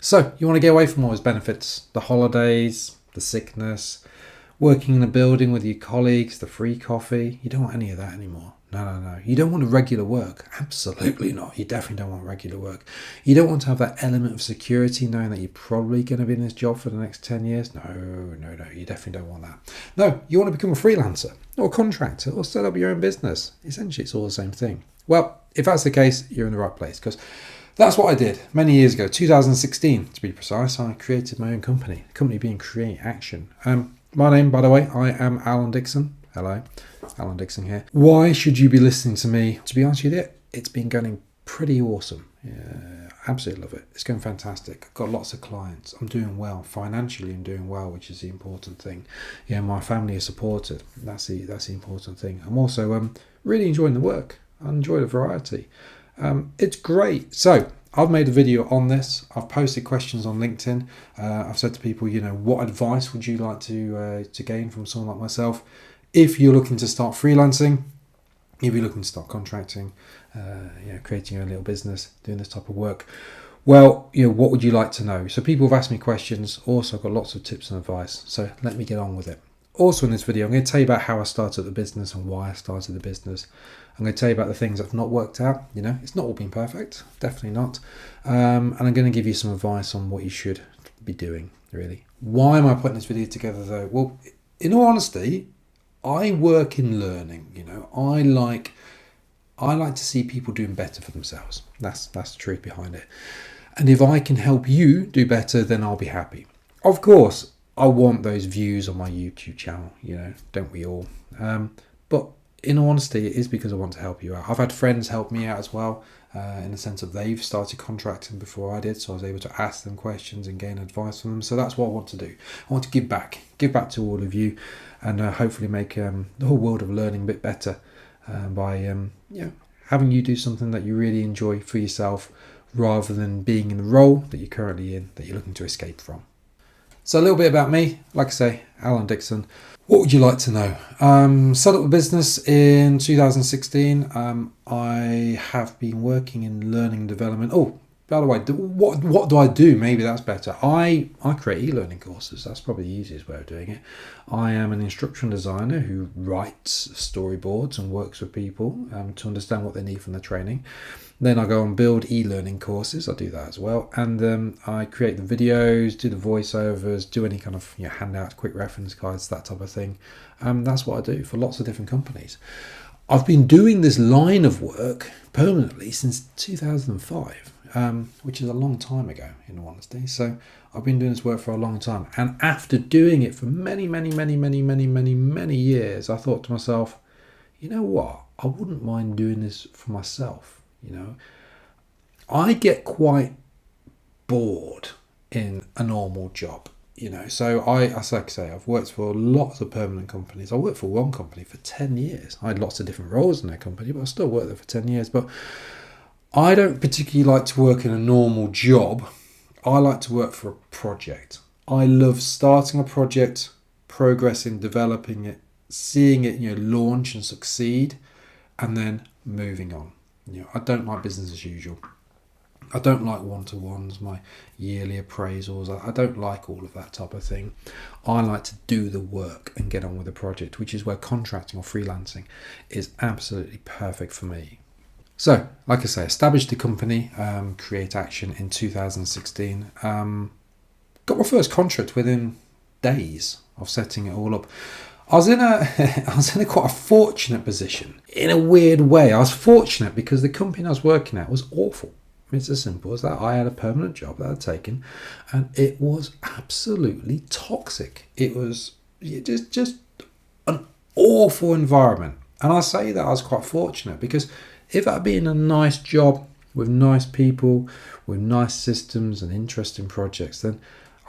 So you want to get away from all those benefits, the holidays, the sickness, working in a building with your colleagues, the free coffee. You don't want any of that anymore. No. You don't want a regular work. Absolutely not. You definitely don't want regular work. You don't want to have that element of security knowing that you're probably going to be in this job for the next 10 years. No. You definitely don't want that. No, you want to become a freelancer or a contractor or set up your own business. Essentially, it's all the same thing. Well, if that's the case, you're in the right place, because that's what I did many years ago, 2016 to be precise. I created my own company, the company being Create Action. My name, by the way, I am Alan Dixon. Hello, Alan Dixon here. Why should you be listening to me? To be honest with you, it's been going pretty awesome. Yeah, absolutely love it. It's going fantastic. I've got lots of clients. I'm doing well. Financially, I'm doing well, which is the important thing. Yeah, my family is supported. That's the important thing. I'm also really enjoying the work. I enjoy the variety. It's great. So I've made a video on this. I've posted questions on LinkedIn. I've said to people, what advice would you like to gain from someone like myself? If you're looking to start freelancing, if you're looking to start contracting, creating your own little business, doing this type of work, well, what would you like to know? So people have asked me questions. Also, I've got lots of tips and advice. So let me get on with it. Also in this video, I'm going to tell you about how I started the business and why I started the business. I'm going to tell you about the things that have not worked out. It's not all been perfect, definitely not. And I'm going to give you some advice on what you should be doing, really. Why am I putting this video together, though? Well, in all honesty, I work in learning. I like to see people doing better for themselves. That's the truth behind it. And if I can help you do better, then I'll be happy. Of course, I want those views on my YouTube channel, don't we all? But in all honesty, it is because I want to help you out. I've had friends help me out as well, in the sense of they've started contracting before I did, so I was able to ask them questions and gain advice from them. So that's what I want to do. I want to give back to all of you, and hopefully make the whole world of learning a bit better by having you do something that you really enjoy for yourself, rather than being in the role that you're currently in, that you're looking to escape from. So a little bit about me, like I say, Alan Dixon. What would you like to know? Set up a business in 2016. I have been working in learning and development. Oh, by the way, what do I do? Maybe that's better. I create e-learning courses. That's probably the easiest way of doing it. I am an instructional designer who writes storyboards and works with people to understand what they need from the training. Then I go and build e-learning courses. I do that as well. And I create the videos, do the voiceovers, do any kind of handout, quick reference guides, that type of thing. That's what I do for lots of different companies. I've been doing this line of work permanently since 2005, which is a long time ago, in all honesty. So I've been doing this work for a long time. And after doing it for many years, I thought to myself, you know what? I wouldn't mind doing this for myself. I get bored in a normal job, so as I say, I've worked for lots of permanent companies. I worked for one company for 10 years. I had lots of different roles in that company, but I still worked there for 10 years. But I don't particularly like to work in a normal job. I like to work for a project. I love starting a project, progressing, developing it, seeing it, launch and succeed, and then moving on. I don't like business as usual. I don't like one-to-ones, my yearly appraisals. I don't like all of that type of thing. I like to do the work and get on with the project, which is where contracting or freelancing is absolutely perfect for me. So, like I say, established the company, Create Action, in 2016. Got my first contract within days of setting it all up. I was in a quite a fortunate position in a weird way. I was fortunate because the company I was working at was awful. It's as simple as that. I had a permanent job that I'd taken, and it was absolutely toxic. It was just an awful environment. And I say that I was quite fortunate, because if I'd been in a nice job with nice people, with nice systems and interesting projects, then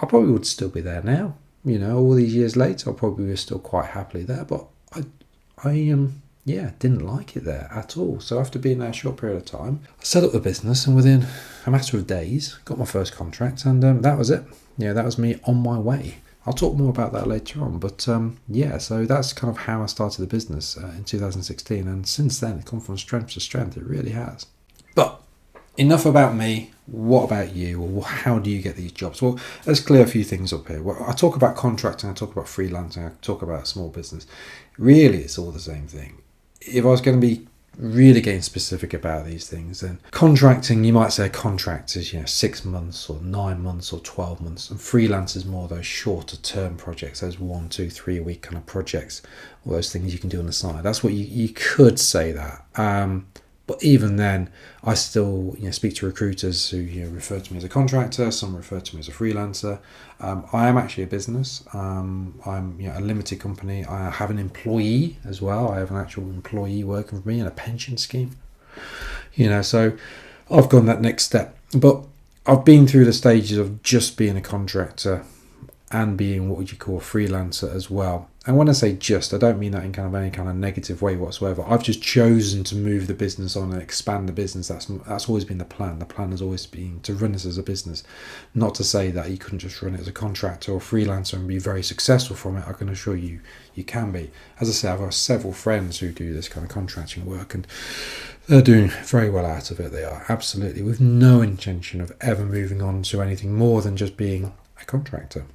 I probably would still be there now. All these years later, I probably was still quite happily there, but I didn't like it there at all. So after being there a short period of time, I set up the business, and within a matter of days, got my first contract, and that was it. That was me on my way. I'll talk more about that later on, but so that's kind of how I started the business in 2016, and since then, it's come from strength to strength. It really has. But enough about me. What about you? Or how do you get these jobs? Well, let's clear a few things up here. Well, I talk about contracting, I talk about freelancing, I talk about small business. Really, it's all the same thing. If I was going to be really getting specific about these things, then contracting, you might say a contract is 6 months or 9 months or 12 months, and freelance is more those shorter term projects, those 1, 2, 3 week kind of projects, all those things you can do on the side. That's what you could say that. But even then, I still speak to recruiters who refer to me as a contractor. Some refer to me as a freelancer. I am actually a business. I'm a limited company. I have an employee as well. I have an actual employee working for me in a pension scheme. So I've gone that next step. But I've been through the stages of just being a contractor and being what would you call a freelancer as well. And when I say just, I don't mean that in kind of any kind of negative way whatsoever. I've just chosen to move the business on and expand the business. That's always been the plan. The plan has always been to run this as a business. Not to say that you couldn't just run it as a contractor or freelancer and be very successful from it. I can assure you, you can be. As I say, I've got several friends who do this kind of contracting work and they're doing very well out of it. They are, absolutely, with no intention of ever moving on to anything more than just being a contractor.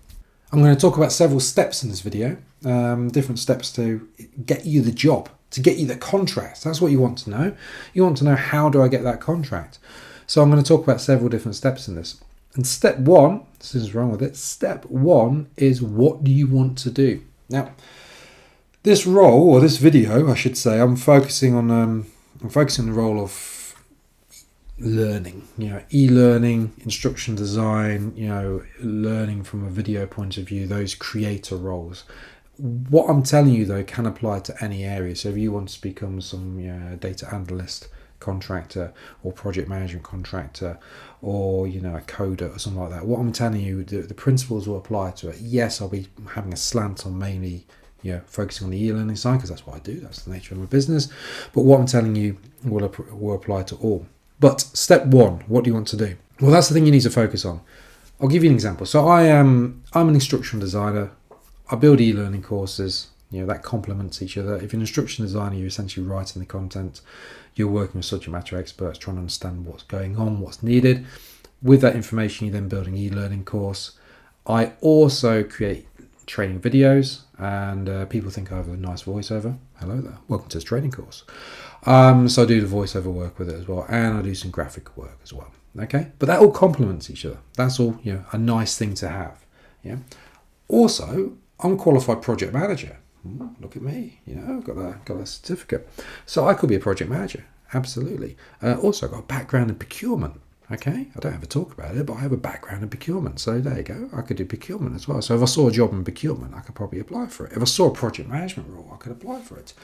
I'm going to talk about several steps in this video, different steps to get you the job, to get you the contract. That's what you want to know. You want to know, how do I get that contract? So I'm going to talk about several different steps in this. And step one, this is wrong with it, step one is, what do you want to do? Now, this role, or this video, I should say, I'm focusing on the role of learning, e-learning, instruction design, learning from a video point of view, those creator roles. What I'm telling you though can apply to any area. So if you want to become some data analyst contractor or project management contractor or a coder or something like that, what I'm telling you, the principles will apply to it. Yes, I'll be having a slant on mainly focusing on the e-learning side because that's what I do, that's the nature of my business, but what I'm telling you will apply to all. But step one, what do you want to do? Well, that's the thing you need to focus on. I'll give you an example. So I'm an instructional designer. I build e-learning courses. That complements each other. If you're an instruction designer, you're essentially writing the content. You're working with subject matter experts, trying to understand what's going on, what's needed. With that information, you're then building an e-learning course. I also create training videos, and people think I have a nice voiceover. Hello there, welcome to this training course. So I do the voiceover work with it as well, and I do some graphic work as well. Okay, but that all complements each other. That's all a nice thing to have. Yeah. Also, I'm a qualified project manager. Look at me, I've got a certificate, so I could be a project manager. Absolutely. Also, I've got a background in procurement. Okay, I don't ever talk about it, but I have a background in procurement. So there you go. I could do procurement as well. So if I saw a job in procurement, I could probably apply for it. If I saw a project management role, I could apply for it.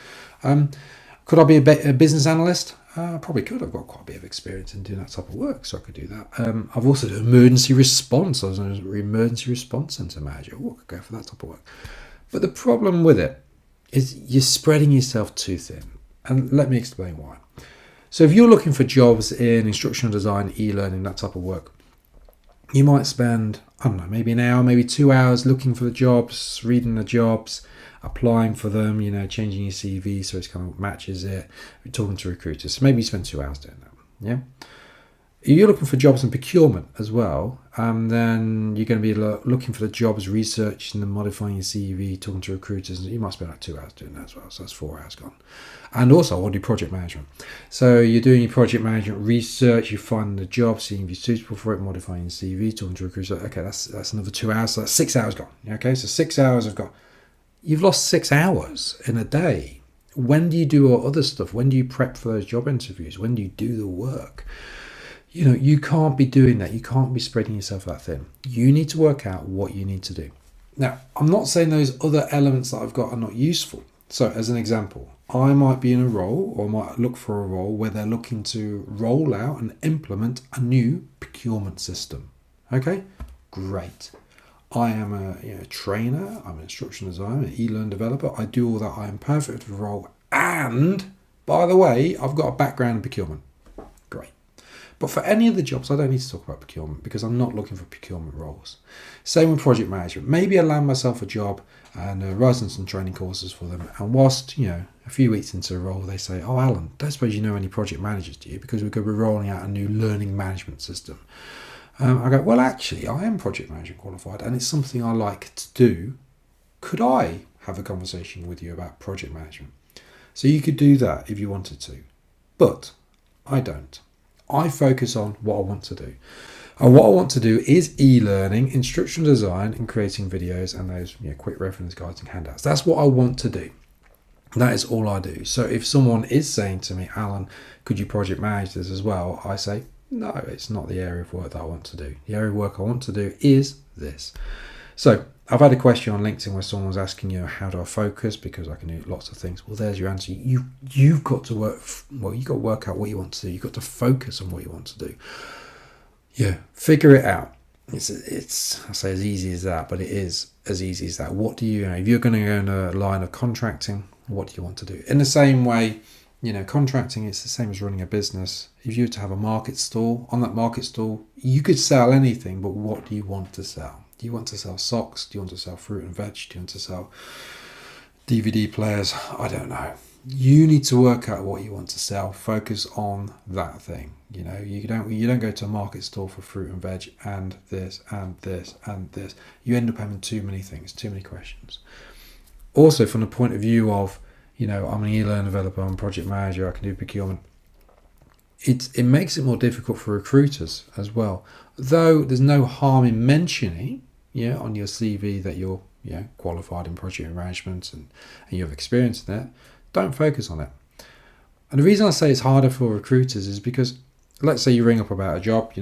Could I be a business analyst? I probably could. I've got quite a bit of experience in doing that type of work, so I could do that. I've also done emergency response. I was an emergency response centre manager. I could go for that type of work. But the problem with it is you're spreading yourself too thin. And let me explain why. So if you're looking for jobs in instructional design, e-learning, that type of work, you might spend, I don't know, maybe an hour, maybe 2 hours looking for the jobs, reading the jobs, applying for them, changing your CV so it kind of matches it, talking to recruiters. So maybe you spend 2 hours doing that. Yeah. If you're looking for jobs in procurement as well, then you're going to be looking for the jobs, researching and modifying your CV, talking to recruiters. You might spend like 2 hours doing that as well. So that's 4 hours gone. And also, I want to do project management. So you're doing your project management research, you find the job, seeing if you're suitable for it, modifying your CV, talking to recruiters. Okay, that's another 2 hours. So that's 6 hours gone. Okay, so 6 hours I've got. You've lost 6 hours in a day. When do you do all other stuff? When do you prep for those job interviews? When do you do the work? You can't be doing that. You can't be spreading yourself that thin. You need to work out what you need to do. Now, I'm not saying those other elements that I've got are not useful. So, as an example, I might be in a role, or might look for a role where they're looking to roll out and implement a new procurement system. Okay, great. I am a trainer, I'm an instruction designer, an e-learn developer. I do all that. I am perfect for the role. And, by the way, I've got a background in procurement. Great. But for any of the jobs, I don't need to talk about procurement because I'm not looking for procurement roles. Same with project management. Maybe I land myself a job and writing some training courses for them. And whilst, a few weeks into a role, they say, "Oh, Alan, don't suppose you know any project managers, do you? Because we're going to be rolling out a new learning management system." I go, "Well, actually, I am project management qualified and it's something I like to do. Could I have a conversation with you about project management?" So you could do that if you wanted to. But I don't. I focus on what I want to do. And what I want to do is e-learning, instructional design, and creating videos and those quick reference guides and handouts. That's what I want to do. That is all I do. So if someone is saying to me, "Alan, could you project manage this as well?" I say, no, it's not the area of work that I want to do. The area of work I want to do is this. So I've had a question on LinkedIn where someone was asking, how do I focus? Because I can do lots of things. Well, there's your answer. You've got to you've got to work out what you want to do. You've got to focus on what you want to do. Yeah, figure it out. It's I say as easy as that, but it is as easy as that. What do if you're going to go in a line of contracting, what do you want to do? In the same way, contracting, it's the same as running a business. If you were to have a market stall, on that market stall, you could sell anything, but what do you want to sell? Do you want to sell socks? Do you want to sell fruit and veg? Do you want to sell DVD players? I don't know. You need to work out what you want to sell. Focus on that thing. You don't go to a market stall for fruit and veg and this and this and this. You end up having too many things, too many questions. Also, from the point of view of, I'm an e-learn developer, I'm a project manager, I can do procurement. It makes it more difficult for recruiters as well. Though there's no harm in mentioning, on your CV that you're qualified in project management and you have experience in it. Don't focus on it. And the reason I say it's harder for recruiters is because, let's say you ring up about a job,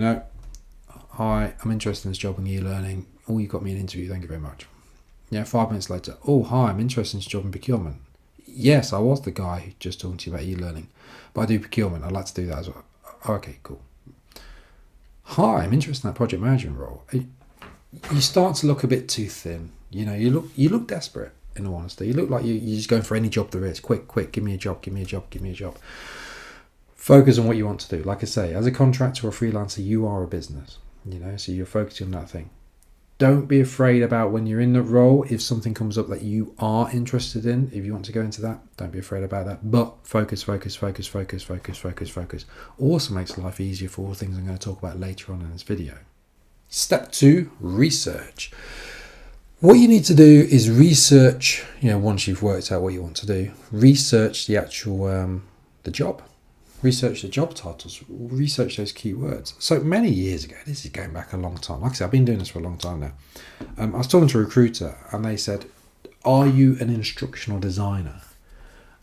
"Hi, I'm interested in this job in e-learning. Oh, you got me an interview, thank you very much." 5 minutes later, "Oh, hi, I'm interested in this job in procurement." Yes, I was the guy just talking to you about e-learning, but I do procurement. I'd like to do that as well. Okay, cool. "Hi, I'm interested in that project management role." You start to look a bit too thin. You look desperate, in all honesty. You look like you're just going for any job there is. Quick, give me a job, give me a job, give me a job. Focus on what you want to do. Like I say, as a contractor or freelancer, you are a business, so you're focusing on that thing. Don't be afraid about when you're in the role. If something comes up that you are interested in, if you want to go into that, don't be afraid about that. But focus. Also makes life easier for all things I'm going to talk about later on in this video. Step 2, research. What you need to do is research, once you've worked out what you want to do, research the actual, the job. Research the job titles, research those keywords. So many years ago, this is going back a long time. Like I said, I've been doing this for a long time now. I was talking to a recruiter and they said, "Are you an instructional designer?"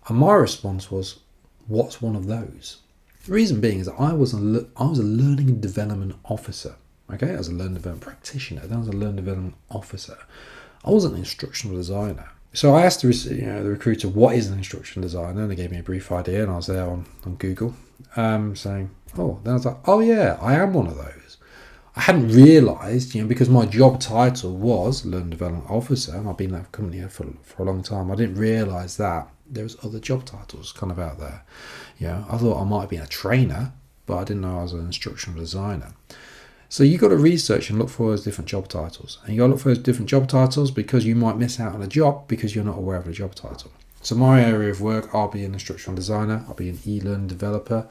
And my response was, "What's one of those?" The reason being is that I was a learning and development officer. Okay, I was a learning development practitioner. Then I was a learning development officer. I wasn't an instructional designer. So I asked the recruiter, "What is an instructional designer?" And they gave me a brief idea, and I was there on Google saying, "Oh," then I was like, "Oh yeah, I am one of those." I hadn't realised, because my job title was Learning Development Officer, and I've been at the company for a long time. I didn't realise that there was other job titles kind of out there. I thought I might have been a trainer, but I didn't know I was an instructional designer. So you've got to research and look for those different job titles. And you've got to look for those different job titles because you might miss out on a job because you're not aware of the job title. So my area of work, I'll be an instructional designer, I'll be an e-learning developer,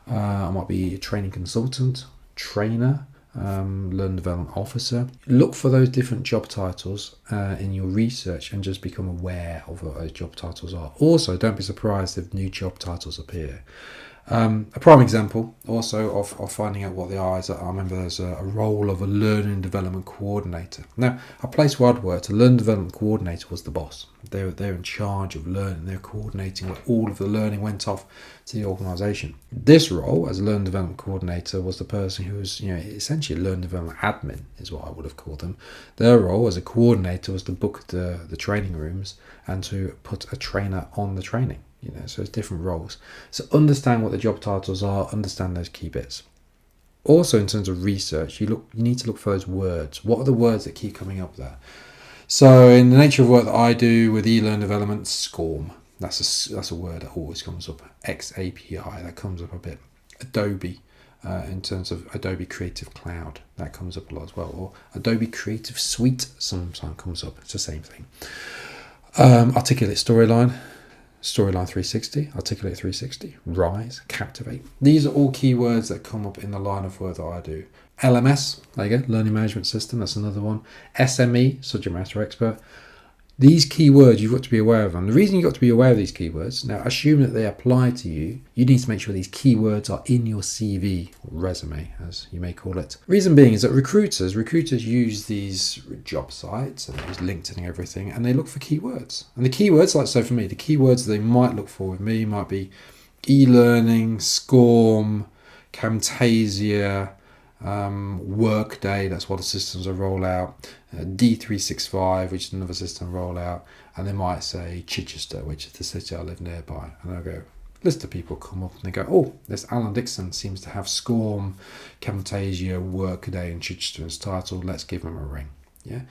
I might be a training consultant, trainer, learning development officer. Look for those different job titles in your research and just become aware of what those job titles are. Also, don't be surprised if new job titles appear. A prime example also of finding out what they are is that I remember there's a role of a learning and development coordinator. Now, a place where I'd worked, a learning development coordinator was the boss. They're in charge of learning. They're coordinating where all of the learning went off to the organisation. This role as a learning development coordinator was the person who was, essentially a learning development admin is what I would have called them. Their role as a coordinator was to book the training rooms and to put a trainer on the training. So it's different roles. So understand what the job titles are, understand those key bits. Also, in terms of research, you need to look for those words. What are the words that keep coming up there? So in the nature of work that I do with e-learn development, SCORM, that's a word that always comes up. XAPI, that comes up a bit. Adobe, in terms of Adobe Creative Cloud. That comes up a lot as well. Or Adobe Creative Suite sometimes comes up. It's the same thing. Articulate Storyline, Storyline 360, Articulate 360, Rise, Captivate. These are all keywords that come up in the line of work that I do. LMS, there you go, Learning Management System, that's another one. SME, Subject Matter Expert. These keywords you've got to be aware of. And the reason you've got to be aware of these keywords, now assume that they apply to you, you need to make sure these keywords are in your CV, or resume, as you may call it. Reason being is that recruiters use these job sites and use LinkedIn and everything, and they look for keywords. And the keywords, like so for me, the keywords they might look for with me might be e-learning, SCORM, Camtasia, Workday, that's what the systems are roll out, D365, which is another system roll out, and they might say Chichester, which is the city I live nearby, and I'll go, list of people come up and they go, oh, this Alan Dixon seems to have SCORM, Camtasia, Workday and Chichester as title, let's give him a ring. Yeah.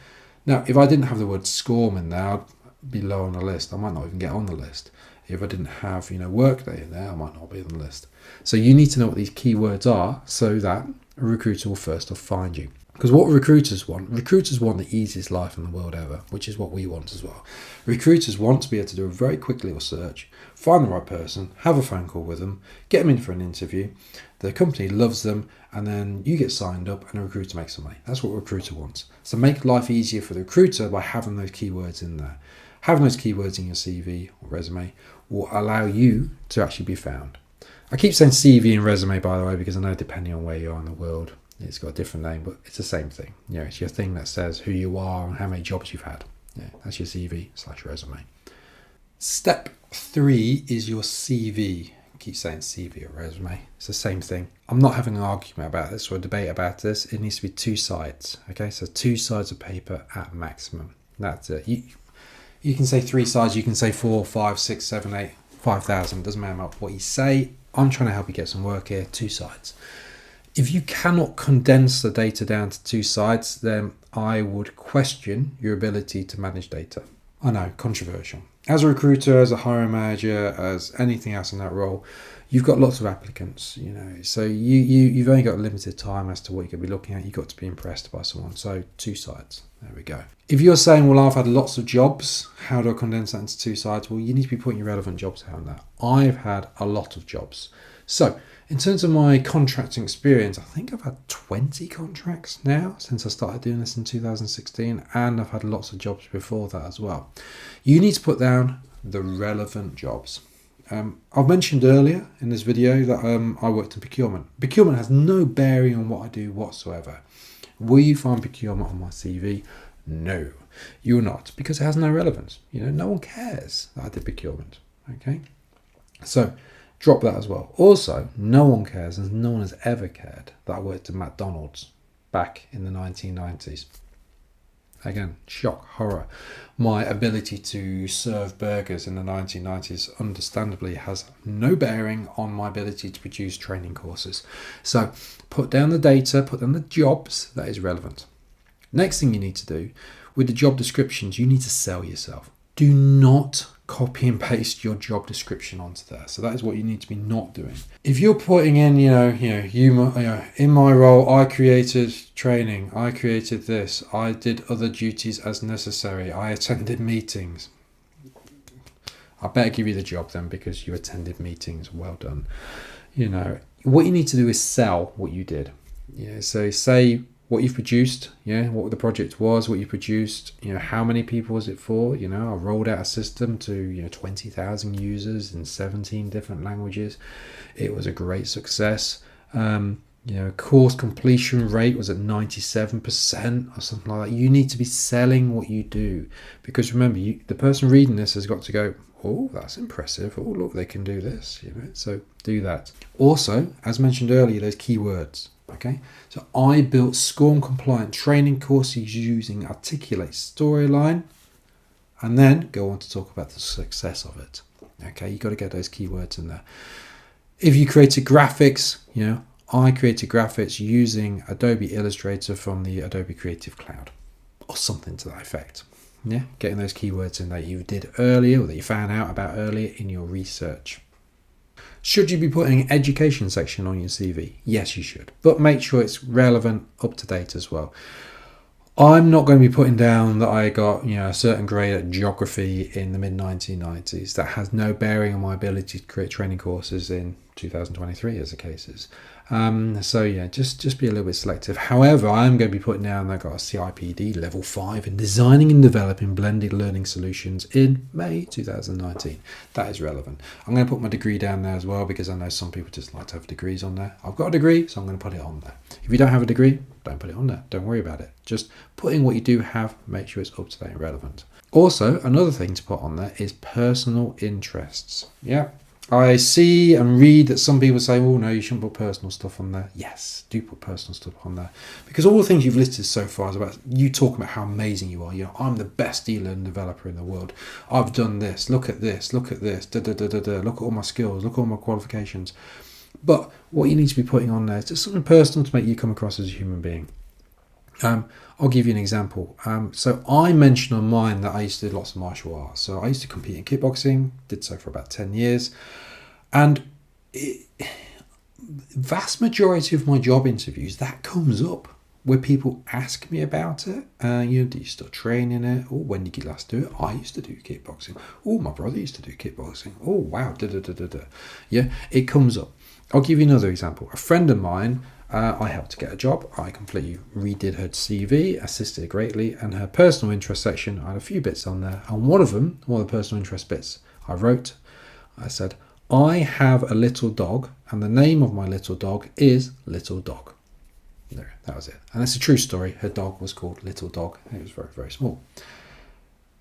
Now, if I didn't have the word SCORM in there, I'd be low on the list. I might not even get on the list. If I didn't have, Workday in there, I might not be on the list. So you need to know what these keywords are so that a recruiter will first off find you. Because what recruiters want the easiest life in the world ever, which is what we want as well. Recruiters want to be able to do a very quick little search, find the right person, have a phone call with them, get them in for an interview, the company loves them, and then you get signed up and a recruiter makes some money. That's what a recruiter wants. So make life easier for the recruiter by having those keywords in there. Having those keywords in your CV or resume will allow you to actually be found. I keep saying CV and resume, by the way, because I know depending on where you are in the world, it's got a different name, but it's the same thing. It's your thing that says who you are and how many jobs you've had. That's your CV/resume. Step 3 is your CV. I keep saying CV or resume. It's the same thing. I'm not having an argument about this or a debate about this. It needs to be 2 sides. Okay, so 2 sides of paper at maximum. That's it. You can say 3 sides. You can say 4, 5, 6, 7, 8, 5,000. Doesn't matter what you say. I'm trying to help you get some work here. 2 sides. If you cannot condense the data down to 2 sides, then I would question your ability to manage data. I know, controversial. As a recruiter, as a hiring manager, as anything else in that role, you've got lots of applicants, so you've only got limited time as to what you're going to be looking at. You've got to be impressed by someone. So 2 sides. There we go. If you're saying, well, I've had lots of jobs, how do I condense that into 2 sides? Well, you need to be putting your relevant jobs out on that. I've had a lot of jobs. So in terms of my contracting experience, I think I've had 20 contracts now since I started doing this in 2016, and I've had lots of jobs before that as well. You need to put down the relevant jobs. I've mentioned earlier in this video that I worked in procurement. Procurement has no bearing on what I do whatsoever. Will you find procurement on my CV? No, you're not, because it has no relevance. No one cares that I did procurement. Okay, so drop that as well. Also, no one cares, and no one has ever cared that I worked at McDonald's back in the 1990s. Again, shock, horror. My ability to serve burgers in the 1990s understandably has no bearing on my ability to produce training courses. So put down the data, put down the jobs that is relevant. Next thing you need to do with the job descriptions, you need to sell yourself. Do not copy and paste your job description onto there. So that is what you need to be not doing. If you're putting in, in my role, I created training, I created this, I did other duties as necessary, I attended meetings. I better give you the job then, because you attended meetings. Well done. What you need to do is sell what you did. So say what you've produced, what the project was, what you produced, how many people was it for? I rolled out a system to 20,000 users in 17 different languages. It was a great success. Course completion rate was at 97% or something like that. You need to be selling what you do, because remember, the person reading this has got to go, oh, that's impressive. Oh, look, they can do this. So do that. Also, as mentioned earlier, those keywords. Okay, so I built SCORM compliant training courses using Articulate Storyline, and then go on to talk about the success of it. Okay, you got to get those keywords in there. If you created graphics, I created graphics using Adobe Illustrator from the Adobe Creative Cloud, or something to that effect. Getting those keywords in that you did earlier, or that you found out about earlier in your research. Should you be putting an education section on your CV? Yes, you should. But make sure it's relevant, up to date as well. I'm not going to be putting down that I got, a certain grade at geography in the mid-1990s. That has no bearing on my ability to create training courses in 2023, as the case is. Just be a little bit selective. However, I'm going to be putting down that I got a CIPD level 5 in designing and developing blended learning solutions in May 2019. That is relevant. I'm going to put my degree down there as well, because I know some people just like to have degrees on there. I've got a degree, so I'm going to put it on there. If you don't have a degree, don't put it on there. Don't worry about it. Just putting what you do have, make sure it's up to date and relevant. Also, another thing to put on there is personal interests. Yeah. I see and read that some people say, oh no, you shouldn't put personal stuff on there. Yes, do put personal stuff on there. Because all the things you've listed so far is about you talking about how amazing you are. I'm the best e-learning developer in the world. I've done this. Look at this. Look at this. Look at all my skills. Look at all my qualifications. But what you need to be putting on there is just something personal to make you come across as a human being. I'll give you an example. So I mentioned on mine that I used to do lots of martial arts. So I used to compete in kickboxing, did so for about 10 years. And vast majority of my job interviews, that comes up where people ask me about it. Do you still train in it? Oh, when did you last do it? I used to do kickboxing. Oh, my brother used to do kickboxing. Oh, wow. Yeah, it comes up. I'll give you another example. A friend of mine, I helped to get a job. I completely redid her CV, assisted her greatly, and her personal interest section, I had a few bits on there. And one of the personal interest bits I said, I have a little dog, and the name of my little dog is Little Dog. There, that was it. And it's a true story. Her dog was called Little Dog. It was very, very small.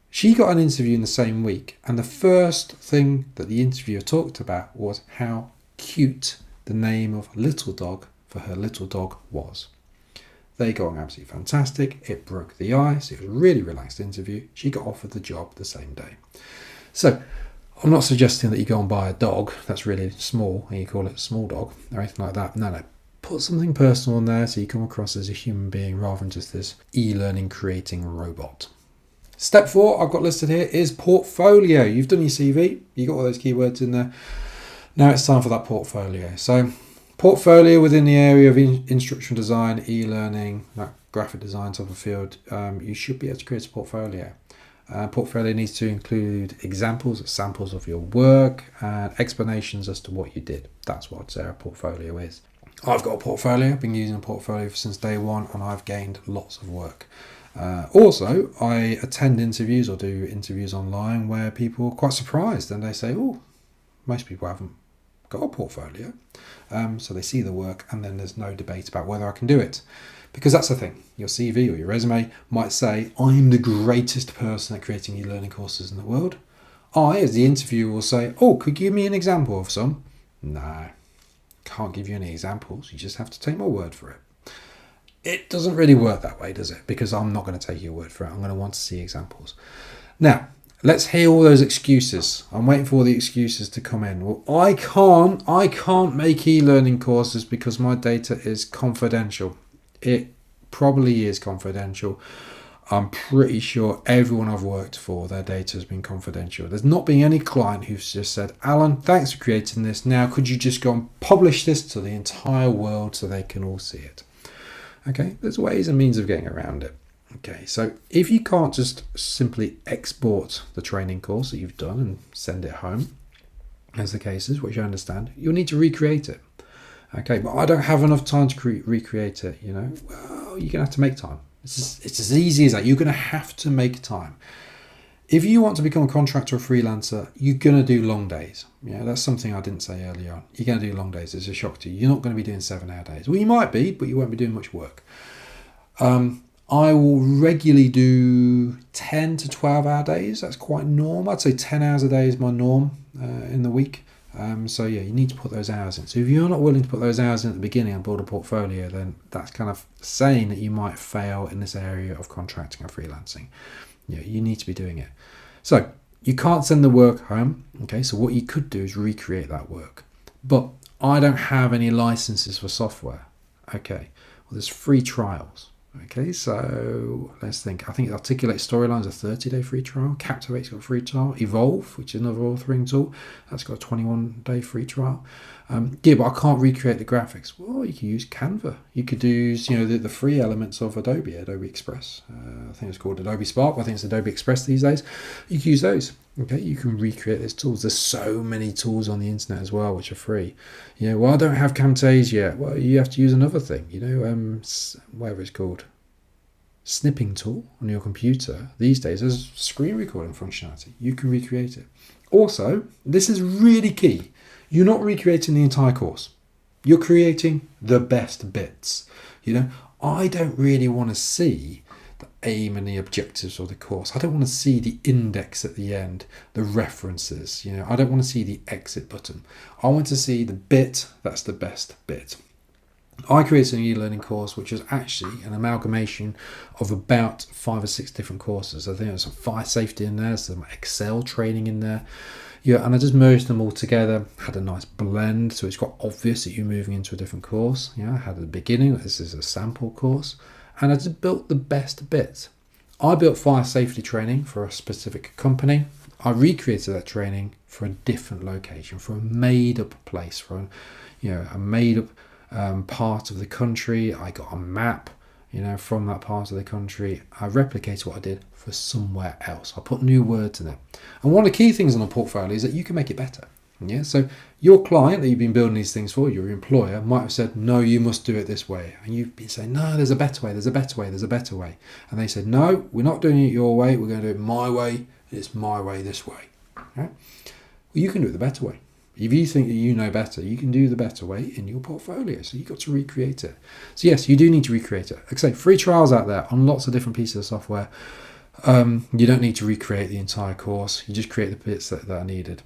She got an interview in the same week, and the first thing that the interviewer talked about was how cute the name of Little Dog for her little dog was. They got on absolutely fantastic. It broke the ice. It was a really relaxed interview. She got offered the job the same day. So I'm not suggesting that you go and buy a dog that's really small and you call it a small dog or anything like that. No. Put something personal in there so you come across as a human being rather than just this e-learning creating robot. Step 4 I've got listed here is portfolio. You've done your CV. You got all those keywords in there. Now it's time for that portfolio. So portfolio within the area of instructional design, e-learning, that graphic design type of field, you should be able to create a portfolio. Portfolio needs to include examples, samples of your work, and explanations as to what you did. That's what I'd say a portfolio is. I've got a portfolio. I've been using a portfolio since day one, and I've gained lots of work. Also, I attend interviews or do interviews online where people are quite surprised and they say, oh, most people haven't got a portfolio. So they see the work and then there's no debate about whether I can do it. Because that's the thing, your CV or your resume might say, I'm the greatest person at creating e-learning courses in the world. I, as the interviewer, will say, oh, could you give me an example of some? No, can't give you any examples. You just have to take my word for it. It doesn't really work that way, does it? Because I'm not going to take your word for it. I'm going to want to see examples. Now, let's hear all those excuses. I'm waiting for all the excuses to come in. Well, I can't make e-learning courses because my data is confidential. It probably is confidential. I'm pretty sure everyone I've worked for, their data has been confidential. There's not been any client who's just said, Alan, thanks for creating this. Now, could you just go and publish this to the entire world so they can all see it? Okay, there's ways and means of getting around it. Okay, so if you can't just simply export the training course that you've done and send it home, as the case is, which I understand, you'll need to recreate it. Okay, but I don't have enough time to recreate it, Well, you're going to have to make time. It's as easy as that. You're going to have to make time. If you want to become a contractor or freelancer, you're going to do long days. That's something I didn't say earlier on. You're going to do long days. It's a shock to you. You're not going to be doing 7-hour days. Well, you might be, but you won't be doing much work. I will regularly do 10 to 12-hour days. That's quite normal. I'd say 10 hours a day is my norm in the week. You need to put those hours in. So if you're not willing to put those hours in at the beginning and build a portfolio, then that's kind of saying that you might fail in this area of contracting or freelancing. You need to be doing it. So you can't send the work home. Okay, so what you could do is recreate that work. But I don't have any licenses for software. Okay, well, there's free trials. Okay, so let's think. I think Articulate Storyline's a 30-day free trial. Captivate's got a free trial. Evolve, which is another authoring tool, that's got a 21-day free trial. Yeah, but I can't recreate the graphics. Well, you can use Canva. You could use, the free elements of Adobe Express. I think it's called Adobe Spark. I think it's Adobe Express these days. You can use those. Okay, you can recreate those tools. There's so many tools on the internet as well, which are free. Well, I don't have Camtasia yet. Well, you have to use another thing. Whatever it's called, snipping tool on your computer. These days, there's screen recording functionality. You can recreate it. Also, this is really key. You're not recreating the entire course. You're creating the best bits. I don't really want to see the aim and the objectives of the course. I don't want to see the index at the end, the references. I don't want to see the exit button. I want to see the bit that's the best bit. I created an e-learning course which was actually an amalgamation of about 5 or 6 different courses. I think there's some fire safety in there, some Excel training in there. And I just merged them all together, had a nice blend, so it's quite obvious that you're moving into a different course. I had at the beginning, this is a sample course, and I just built the best bits. I built fire safety training for a specific company. I recreated that training for a different location, for a made-up place, for a made-up part of the country. I got a map, from that part of the country. I replicated what I did for somewhere else. I put new words in it. And one of the key things on a portfolio is that you can make it better. So your client that you've been building these things for, your employer, might have said, no, you must do it this way. And you've been saying, no, there's a better way, there's a better way, there's a better way. And they said, no, we're not doing it your way, we're going to do it my way, it's my way this way. Well, you can do it the better way. If you think that you know better, you can do the better way in your portfolio. So you've got to recreate it. So yes, you do need to recreate it. Like I say, free trials out there on lots of different pieces of software. You don't need to recreate the entire course. You just create the bits that are needed.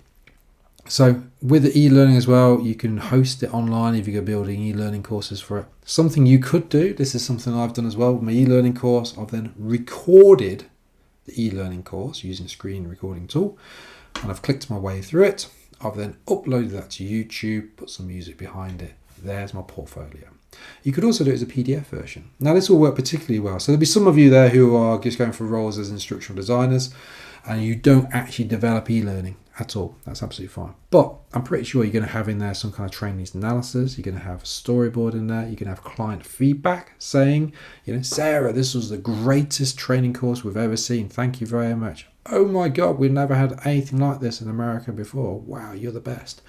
So with the e-learning as well, you can host it online if you're building e-learning courses for it. Something you could do, this is something I've done as well with my e-learning course. I've then recorded the e-learning course using a screen recording tool, and I've clicked my way through it. I've then uploaded that to YouTube, put some music behind it. There's my portfolio. You could also do it as a PDF version. Now this will work particularly well. So there'll be some of you there who are just going for roles as instructional designers and you don't actually develop e-learning at all. That's absolutely fine. But I'm pretty sure you're going to have in there some kind of training needs analysis. You're going to have a storyboard in there. You're going to have client feedback saying, Sarah, this was the greatest training course we've ever seen. Thank you very much. Oh my God, we've never had anything like this in America before. Wow, you're the best.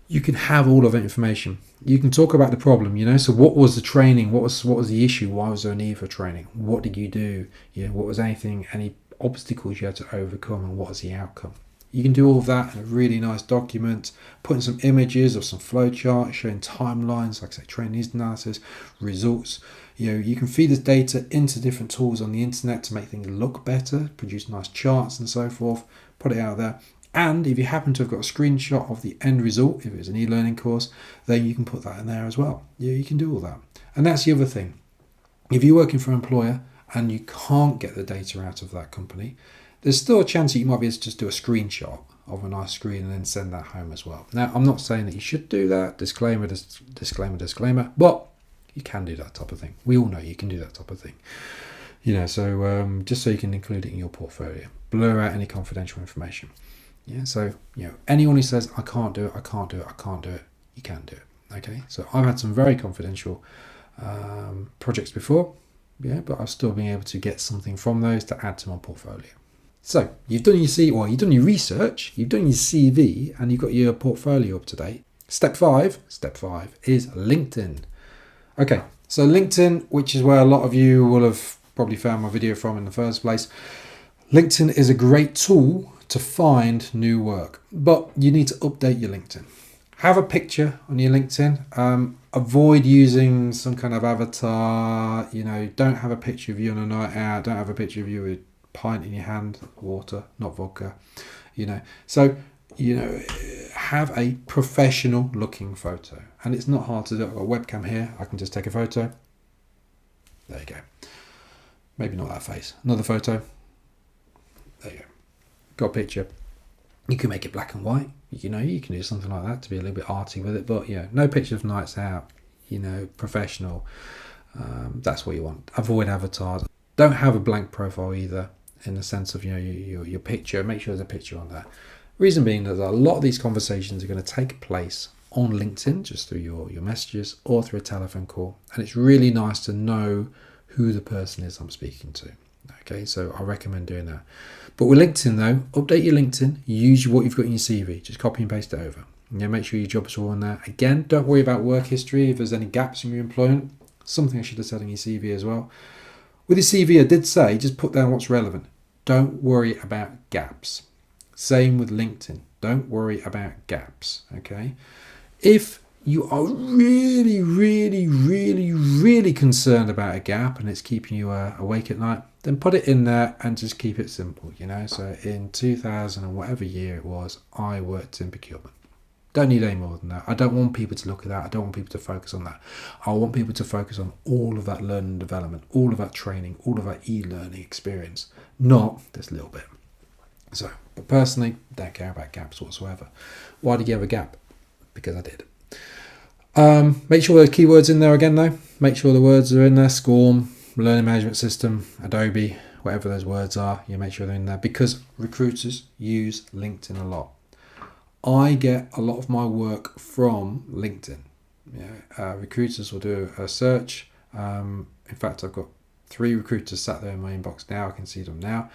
You can have all of that information. You can talk about the problem, so what was the training? What was the issue? Why was there a need for training? What did you do? What was any obstacles you had to overcome, and what was the outcome? You can do all of that in a really nice document, putting some images of some flowcharts, showing timelines, like I say, training needs analysis, results. You can feed this data into different tools on the internet to make things look better, produce nice charts and so forth, put it out there. And if you happen to have got a screenshot of the end result, if it's an e-learning course, then you can put that in there as well. You can do all that. And that's the other thing. If you're working for an employer and you can't get the data out of that company, there's still a chance that you might be able to just do a screenshot of a nice screen and then send that home as well. Now, I'm not saying that you should do that. Disclaimer, but you can do that type of thing. We all know you can do that type of thing. So just so you can include it in your portfolio. Blur out any confidential information. So, anyone who says, I can't do it, I can't do it, I can't do it, you can do it. Okay, so I've had some very confidential projects before, but I've still been able to get something from those to add to my portfolio. So you've done you've done your research, you've done your CV, and you've got your portfolio up to date. Step five is LinkedIn. Okay, so LinkedIn, which is where a lot of you will have probably found my video from in the first place. LinkedIn is a great tool to find new work, but you need to update your LinkedIn. Have a picture on your LinkedIn. Avoid using some kind of avatar. Don't have a picture of you on a night out. Don't have a picture of you with a pint in your hand, water, not vodka. So have a professional looking photo, and it's not hard to do. I've got a webcam here. I can just take a photo. There you go. Maybe not that face. Another photo. There you go. Got a picture. You can make it black and white. You can do something like that to be a little bit arty with it. But no picture of nights out. Professional. That's what you want. Avoid avatars. Don't have a blank profile either, in the sense of your picture. Make sure there's a picture on there. Reason being that a lot of these conversations are going to take place on LinkedIn, just through your messages or through a telephone call, and it's really nice to know who the person is I'm speaking to. Okay, so I recommend doing that. But with LinkedIn though, update your LinkedIn, use what you've got in your CV, just copy and paste it over. Make sure your jobs are all on there. Again, don't worry about work history. If there's any gaps in your employment, something I should have said in your CV as well. With your CV, I did say, just put down what's relevant. Don't worry about gaps. Same with LinkedIn. Don't worry about gaps, okay? If you are really, really, really, really concerned about a gap and it's keeping you awake at night, then put it in there and just keep it simple, So in 2000 and whatever year it was, I worked in procurement. Don't need any more than that. I don't want people to look at that. I don't want people to focus on that. I want people to focus on all of that learning and development, all of that training, all of that e-learning experience, not this little bit. So, but personally, don't care about gaps whatsoever. Why did you have a gap? Because I did. Make sure those keywords in there again though. Make sure the words are in there. SCORM, Learning Management System, Adobe, whatever those words are. You make sure they're in there because recruiters use LinkedIn a lot. I get a lot of my work from LinkedIn. Recruiters will do a search. In fact, I've got 3 recruiters sat there in my inbox now. I can see them now.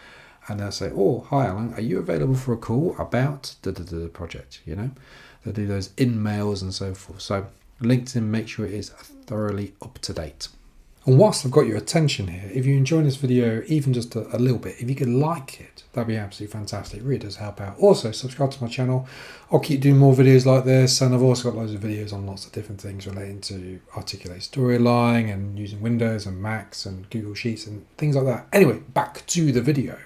And they'll say, oh, hi, Alan, are you available for a call about the project? They do those in mails and so forth. So LinkedIn, make sure it is thoroughly up to date. And whilst I've got your attention here, if you're enjoying this video, even just a little bit, if you could like it, that'd be absolutely fantastic. It really does help out. Also, subscribe to my channel. I'll keep doing more videos like this. And I've also got loads of videos on lots of different things relating to articulate storyline and using Windows and Macs and Google Sheets and things like that. Anyway, back to the video.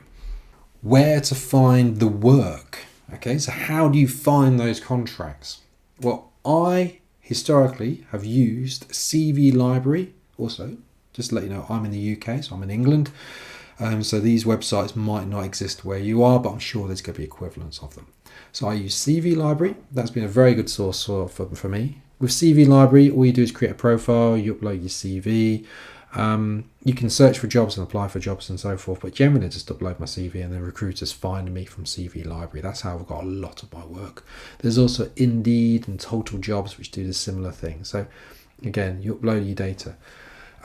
Where to find the work. Okay, so how do you find those contracts? Well, I historically have used CV Library. Also, just to let you know, I'm in the UK, so I'm in England. So these websites might not exist where you are, but I'm sure there's going to be equivalents of them. So I use CV Library. That's been a very good source for me. With CV Library, all you do is create a profile, you upload your CV. You can search for jobs and apply for jobs and so forth, but generally just upload my CV and then recruiters find me from CV Library. That's how I've got a lot of my work. There's also Indeed and Total Jobs which do the similar thing. So again, you upload your data.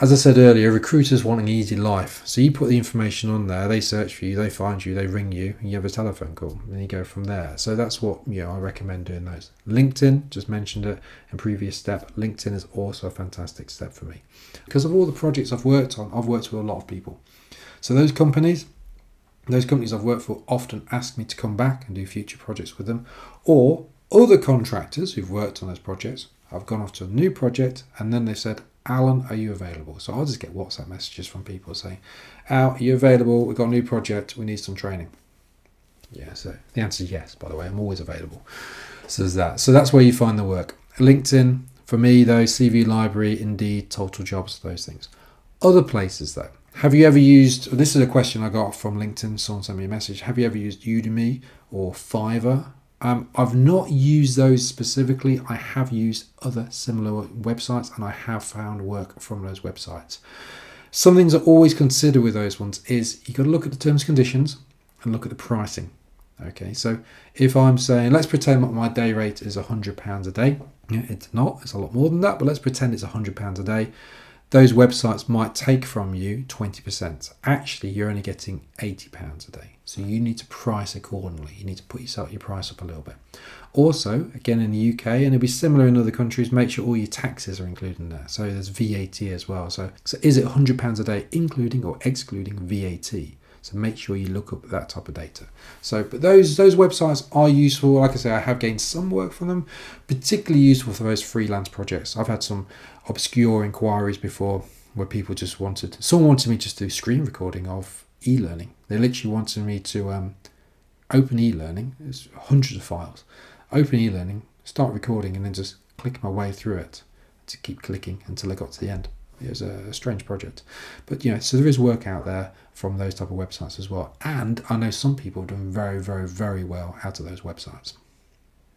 As I said earlier, recruiters want an easy life. So you put the information on there, they search for you, they find you, they ring you, and you have a telephone call, and you go from there. So that's what I recommend doing those. LinkedIn, just mentioned it in previous step. LinkedIn is also a fantastic step for me. Because of all the projects I've worked on, I've worked with a lot of people. So those companies I've worked for often ask me to come back and do future projects with them. Or other contractors who've worked on those projects, I've gone off to a new project, and then they said, Alan, are you available? So I'll just get WhatsApp messages from people saying, Al, are you available? We've got a new project. We need some training. Yeah, so the answer is yes, by the way. I'm always available. So there's that. So that's where you find the work. LinkedIn, for me, though, CV Library, Indeed, Total Jobs, those things. Other places, though. Have you ever used, this is a question I got from LinkedIn, someone sent me a message. Have you ever used Udemy or Fiverr? I've not used those specifically. I have used other similar websites and I have found work from those websites. Some things I always consider with those ones is you got to look at the terms and conditions and look at the pricing. Okay, so if I'm saying, let's pretend that my day rate is £100 a day. Yeah, it's not, it's a lot more than that, but let's pretend it's £100 a day. Those websites might take from you 20%. Actually, you're only getting £80 a day. So you need to price accordingly. You need to put your price up a little bit. Also, again in the UK, and it'll be similar in other countries, make sure all your taxes are included in there. So there's VAT as well. So is it £100 a day, including or excluding VAT? So make sure you look up that type of data. So, but those websites are useful. Like I say, I have gained some work from them, particularly useful for those freelance projects. I've had some obscure inquiries before where someone wanted me just to do screen recording of e-learning. They literally wanted me to open e-learning. There's hundreds of files. Open e-learning, start recording, and then just click my way through it to keep clicking until I got to the end. It was a strange project. But, so there is work out there from those type of websites as well. And I know some people have done very, very, very well out of those websites.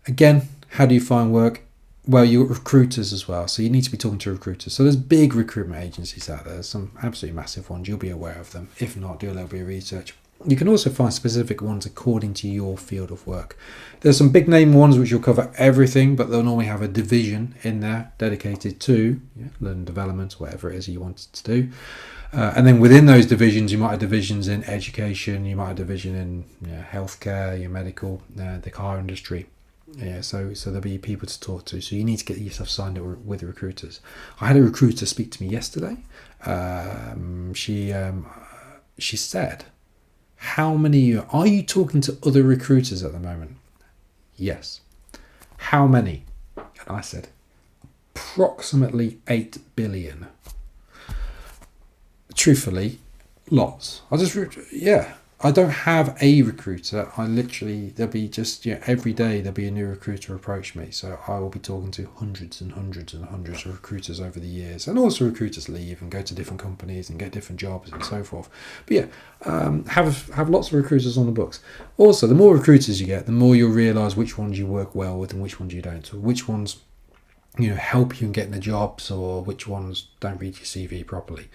Again, how do you find work? Well, you're recruiters as well, so you need to be talking to recruiters. So there's big recruitment agencies out there. There's some absolutely massive ones. You'll be aware of them. If not, do a little bit of research. You can also find specific ones according to your field of work. There's some big name ones which will cover everything, but they'll normally have a division in there dedicated to learning development, whatever it is you want to do. And then within those divisions, you might have divisions in education, you might have division in healthcare, your medical, the car industry. So there'll be people to talk to. So you need to get yourself signed up with recruiters. I had a recruiter speak to me yesterday. She said, "How many are you talking to other recruiters at the moment?" Yes. How many? And I said, approximately 8 billion. Truthfully, lots. I don't have a recruiter. There'll be just, every day there'll be a new recruiter approach me. So I will be talking to hundreds and hundreds and hundreds of recruiters over the years. And also recruiters leave and go to different companies and get different jobs and so forth. But have lots of recruiters on the books. Also, the more recruiters you get, the more you'll realise which ones you work well with and which ones you don't. Or which ones help you in getting the jobs, or which ones don't read your CV properly.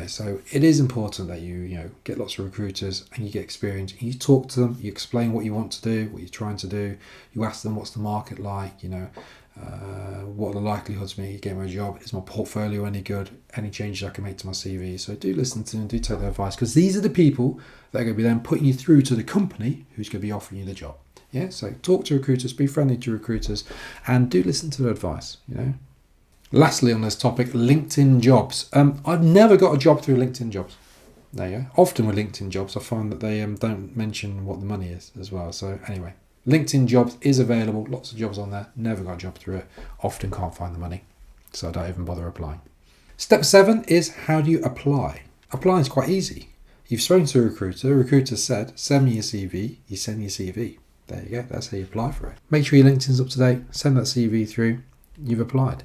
So it is important that you get lots of recruiters and you get experience. And you talk to them, you explain what you want to do, what you're trying to do. You ask them what's the market like, what are the likelihoods of me getting my job? Is my portfolio any good? Any changes I can make to my CV? So do listen to them, do take their advice, because these are the people that are going to be then putting you through to the company who's going to be offering you the job. So talk to recruiters, be friendly to recruiters, and do listen to their advice. Lastly on this topic, LinkedIn jobs. I've never got a job through LinkedIn jobs. There you go. Often with LinkedIn jobs, I find that they don't mention what the money is as well. So anyway, LinkedIn jobs is available. Lots of jobs on there. Never got a job through it. Often can't find the money. So I don't even bother applying. Step 7 is, how do you apply? Applying is quite easy. You've spoken to a recruiter. The recruiter said, send me your CV. You send your CV. There you go. That's how you apply for it. Make sure your LinkedIn's up to date. Send that CV through. You've applied.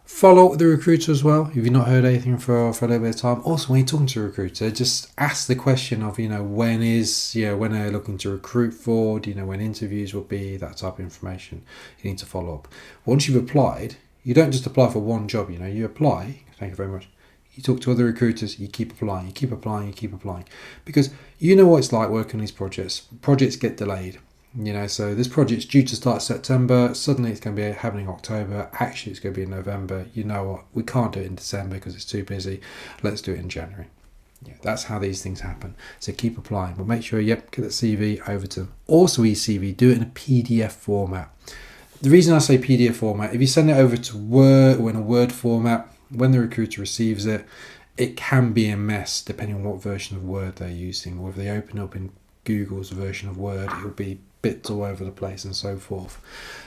Follow up with the recruiter as well if you've not heard anything for a little bit of time. Also, when you're talking to a recruiter, just ask the question of, when are you looking to recruit for? Do you know when interviews will be? That type of information you need to follow up. Once you've applied, you don't just apply for one job. You apply. Thank you very much. You talk to other recruiters, you keep applying, you keep applying, you keep applying. Because you know what it's like working on these projects. Projects get delayed. So this project's due to start September. Suddenly it's going to be happening in October. Actually, it's going to be in November. You know what? We can't do it in December because it's too busy. Let's do it in January. That's how these things happen. So keep applying, but make sure, get the CV over to them. Also, eCV, do it in a PDF format. The reason I say PDF format, if you send it over to Word or in a Word format, when the recruiter receives it, it can be a mess depending on what version of Word they're using. Or if they open up in Google's version of Word, it'll be bits all over the place and so forth.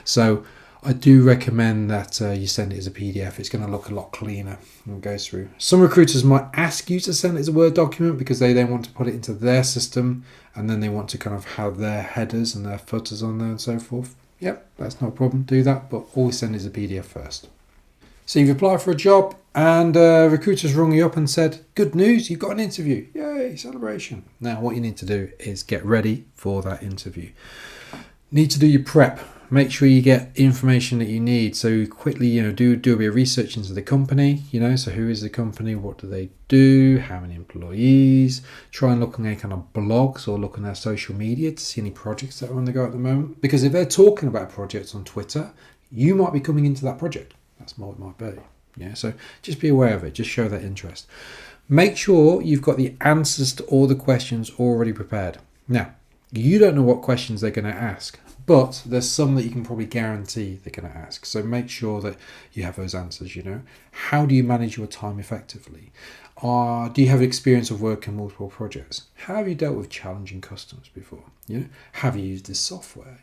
So I do recommend that you send it as a PDF. It's going to look a lot cleaner and go through. Some recruiters might ask you to send it as a Word document because they then want to put it into their system, and then they want to kind of have their headers and their footers on there and so forth. That's no problem. Do that, but always send it as a PDF first. So you've applied for a job and recruiters rung you up and said, good news, you've got an interview. Yay, celebration. Now what you need to do is get ready for that interview. Need to do your prep. Make sure you get information that you need. So quickly, do a bit of research into the company, so who is the company, what do they do, how many employees. Try and look on their kind of blogs or look on their social media to see any projects that are on the go at the moment. Because if they're talking about projects on Twitter, you might be coming into that project. That's what it might be. So just be aware of it. Just show that interest. Make sure you've got the answers to all the questions already prepared. Now, you don't know what questions they're going to ask, but there's some that you can probably guarantee they're going to ask. So make sure that you have those answers. How do you manage your time effectively? Do you have experience of working multiple projects? How have you dealt with challenging customers before? Have you used this software?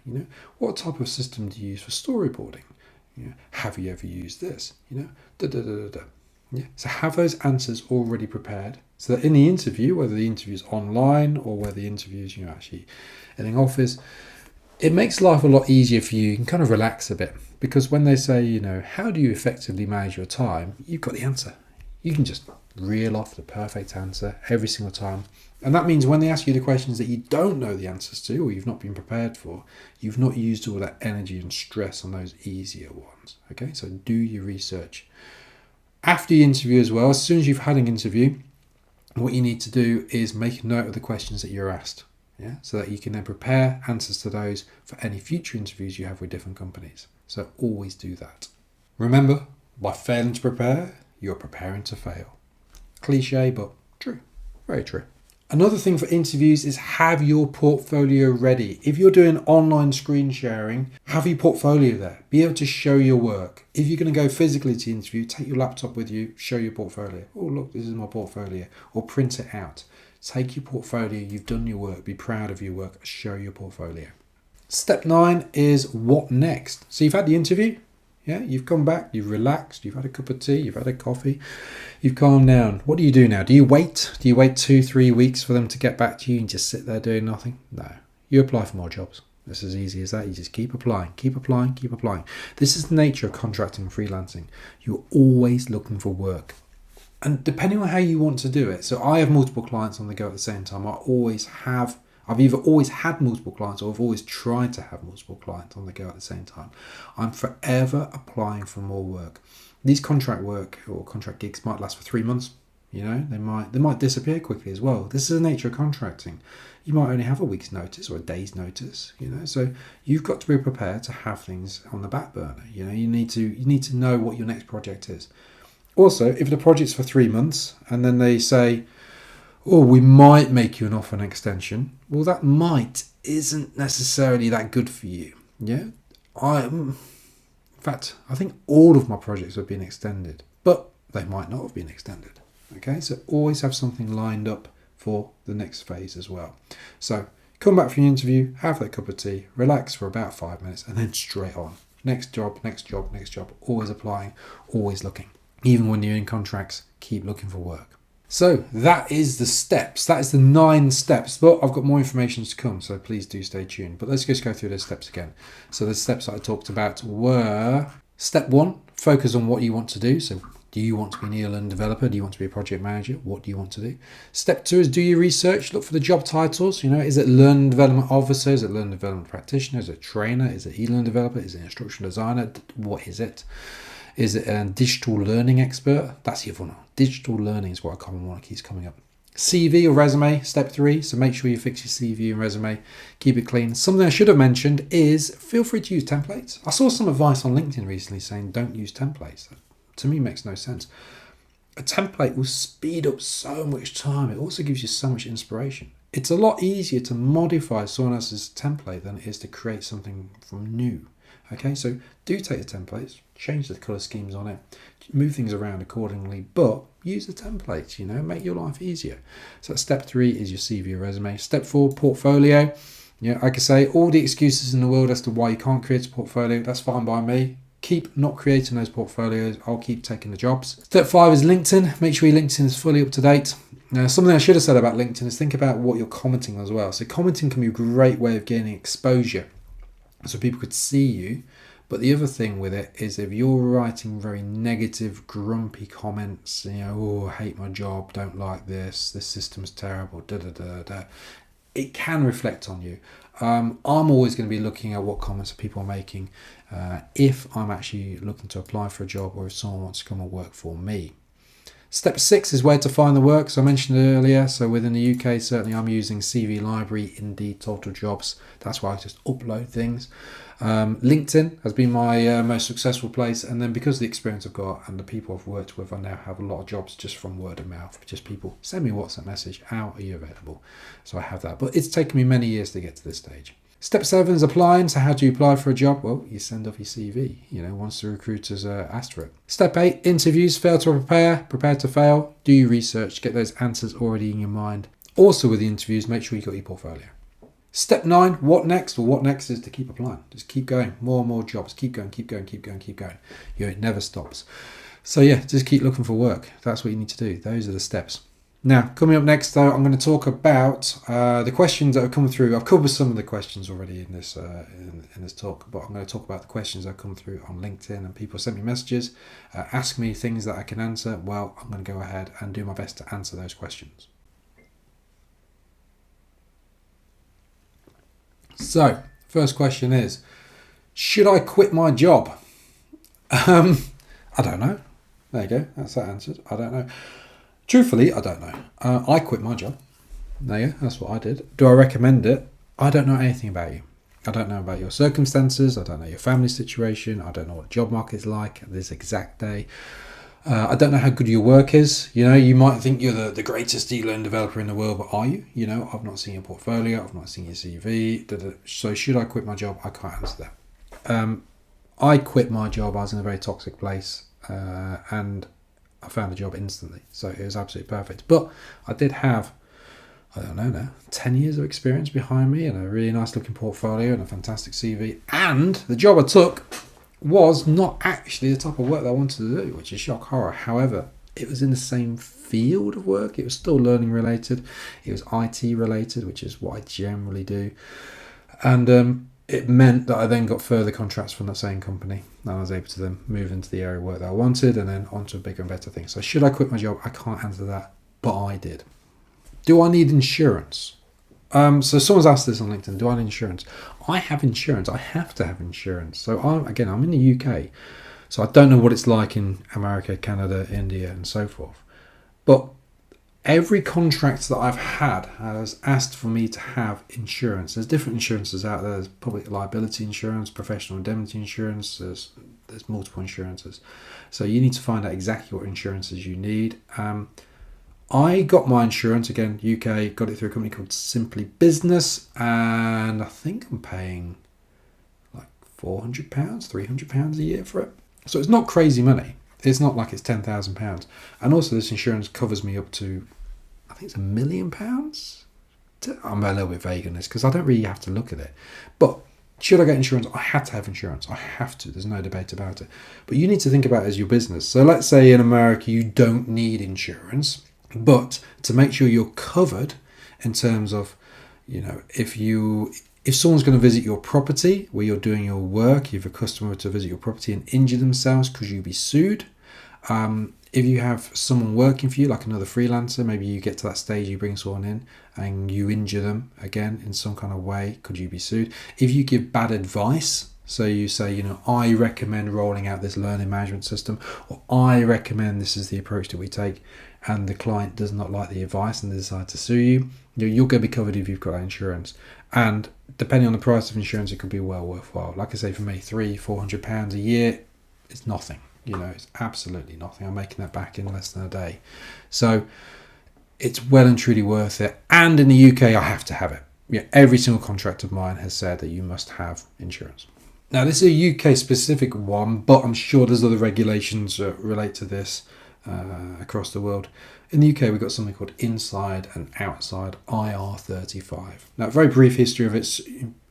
What type of system do you use for storyboarding? Have you ever used this? So have those answers already prepared so that in the interview, whether the interview is online or whether the interview is actually in an office, it makes life a lot easier for you. You can kind of relax a bit, because when they say, how do you effectively manage your time, you've got the answer. You can just reel off the perfect answer every single time. And that means when they ask you the questions that you don't know the answers to, or you've not been prepared for, you've not used all that energy and stress on those easier ones. Okay, so do your research. After your interview as well, as soon as you've had an interview, what you need to do is make a note of the questions that you're asked. Yeah, so that you can then prepare answers to those for any future interviews you have with different companies. So always do that. Remember, by failing to prepare, you're preparing to fail. Cliche, but true. Very true. Another thing for interviews is have your portfolio ready. If you're doing online screen sharing, have your portfolio there. Be able to show your work. If you're going to go physically to interview, take your laptop with you, show your portfolio. Oh, look, this is my portfolio. Or print it out. Take your portfolio, you've done your work, be proud of your work, show your portfolio. Step 9 is what next? So you've had the interview, yeah, you've come back, you've relaxed, you've had a cup of tea, you've had a coffee, you've calmed down. What do you do now? Do you wait? Do you wait 2-3 weeks for them to get back to you and just sit there doing nothing? No. You apply for more jobs. It's as easy as that. You just keep applying, keep applying, keep applying. This is the nature of contracting and freelancing. You're always looking for work. And depending on how you want to do it, so I have multiple clients on the go at the same time. I've either always had multiple clients or I've always tried to have multiple clients on the go at the same time. I'm forever applying for more work. These contract work or contract gigs might last for 3 months. You know, they might disappear quickly as well. This is the nature of contracting. You might only have a week's notice or a day's notice, you know. So you've got to be prepared to have things on the back burner. You know, you need to know what your next project is. Also, if the project's for 3 months and then they say, oh, we might make you an offer and extension, well, that might isn't necessarily that good for you. Yeah, in fact, I think all of my projects have been extended, but they might not have been extended. Okay, so always have something lined up for the next phase as well. So come back from your interview, have that cup of tea, relax for about 5 minutes, and then straight on. Next job, next job, next job. Always applying, always looking. Even when you're in contracts, keep looking for work. So that is the steps. That is the 9 steps. But I've got more information to come, so please do stay tuned. But let's just go through those steps again. So the steps that I talked about were: step 1, focus on what you want to do. So do you want to be an e-learning developer? Do you want to be a project manager? What do you want to do? Step 2 is do your research. Look for the job titles. You know, is it learning development officer? Is it learning development practitioner? Is it trainer? Is it e-learning developer? Is it instructional designer? What is it? Is it a digital learning expert? That's the other one. Digital learning is quite a common one that keeps coming up. CV or resume, step 3. So make sure you fix your CV and resume. Keep it clean. Something I should have mentioned is feel free to use templates. I saw some advice on LinkedIn recently saying don't use templates. That, to me, makes no sense. A template will speed up so much time. It also gives you so much inspiration. It's a lot easier to modify someone else's template than it is to create something from new. Okay, so do take the templates, change the colour schemes on it, move things around accordingly, but use the templates, you know, make your life easier. So step 3 is your CV or resume. Step 4, portfolio. Yeah, like I say, all the excuses in the world as to why you can't create a portfolio, that's fine by me. Keep not creating those portfolios. I'll keep taking the jobs. Step 5 is LinkedIn. Make sure your LinkedIn is fully up to date. Now, something I should have said about LinkedIn is think about what you're commenting as well. So commenting can be a great way of gaining exposure so people could see you. But the other thing with it is if you're writing very negative, grumpy comments, you know, oh, I hate my job, don't like this system's terrible, da-da-da-da, it can reflect on you. I'm always going to be looking at what comments people are making if I'm actually looking to apply for a job or if someone wants to come and work for me. Step 6 is where to find the work. So I mentioned it earlier. So within the UK, certainly I'm using CV Library, Indeed, Total Jobs. That's where I just upload things. LinkedIn has been my most successful place. And then because of the experience I've got and the people I've worked with, I now have a lot of jobs just from word of mouth. Just people send me a WhatsApp message. How are you available? So I have that. But it's taken me many years to get to this stage. Step 7 is applying. So how do you apply for a job? Well, you send off your CV, you know, once the recruiters asked for it. Step 8, interviews. Fail to prepare, prepare to fail. Do your research, get those answers already in your mind. Also with the interviews, make sure you got your portfolio. Step 9, what next? Well, what next is to keep applying. Just keep going, more and more jobs. Keep going, keep going, keep going, keep going. You know, it never stops. So yeah, just keep looking for work. That's what you need to do. Those are the steps. Now, coming up next, though, I'm going to talk about the questions that have come through. I've covered some of the questions already in this in this talk, but I'm going to talk about the questions that have come through on LinkedIn, and people sent me messages, ask me things that I can answer. Well, I'm going to go ahead and do my best to answer those questions. So, first question is, should I quit my job? I don't know. There you go. That's that answered. I don't know. Truthfully, I don't know. I quit my job. There you go. That's what I did. Do I recommend it? I don't know anything about you. I don't know about your circumstances. I don't know your family situation. I don't know what the job market's like at this exact day. I don't know how good your work is. You know, you might think you're the greatest e-learning developer in the world, but are you? You know, I've not seen your portfolio. I've not seen your CV. So should I quit my job? I can't answer that. I quit my job. I was in a very toxic place, and I found a job instantly. So it was absolutely perfect. But I did have, I don't know now, 10 years of experience behind me and a really nice looking portfolio and a fantastic CV. And the job I took was not actually the type of work that I wanted to do, which is shock horror. However, it was in the same field of work. It was still learning related. It was IT related, which is what I generally do. And it meant that I then got further contracts from that same company, and I was able to then move into the area of work that I wanted and then onto a bigger and better thing. So should I quit my job? I can't answer that, but I did. Do I need insurance? So someone's asked this on LinkedIn, do I need insurance? I have insurance. I have to have insurance. So I'm in the UK, so I don't know what it's like in America, Canada, India, and so forth. But every contract that I've had has asked for me to have insurance. There's different insurances out there. There's public liability insurance, professional indemnity insurance. There's multiple insurances. So you need to find out exactly what insurances you need. I got my insurance, again, UK, got it through a company called Simply Business, and I think I'm paying like £400, £300 a year for it. So it's not crazy money. It's not like it's £10,000. And also this insurance covers me up to, I think it's £1 million. I'm a little bit vague on this because I don't really have to look at it. But should I get insurance? I had to have insurance. I have to. There's no debate about it. But you need to think about it as your business. So let's say in America you don't need insurance. But to make sure you're covered in terms of, you know, if someone's going to visit your property where you're doing your work, you have a customer to visit your property and injure themselves, could you be sued? If you have someone working for you, like another freelancer, maybe you get to that stage, you bring someone in and you injure them again in some kind of way, could you be sued? If you give bad advice, so you say, you know, I recommend rolling out this learning management system, or I recommend this is the approach that we take, and the client does not like the advice and they decide to sue you, you're going to be covered if you've got insurance. And depending on the price of insurance, it could be well worthwhile. Like I say, for me, £300-400 a year is nothing. You know, it's absolutely nothing. I'm making that back in less than a day. So it's well and truly worth it. And in the UK, I have to have it. Yeah, every single contract of mine has said that you must have insurance. Now, this is a UK specific one, but I'm sure there's other regulations that relate to this across the world. In the UK, we've got something called inside and outside IR35. Now, very brief history of it.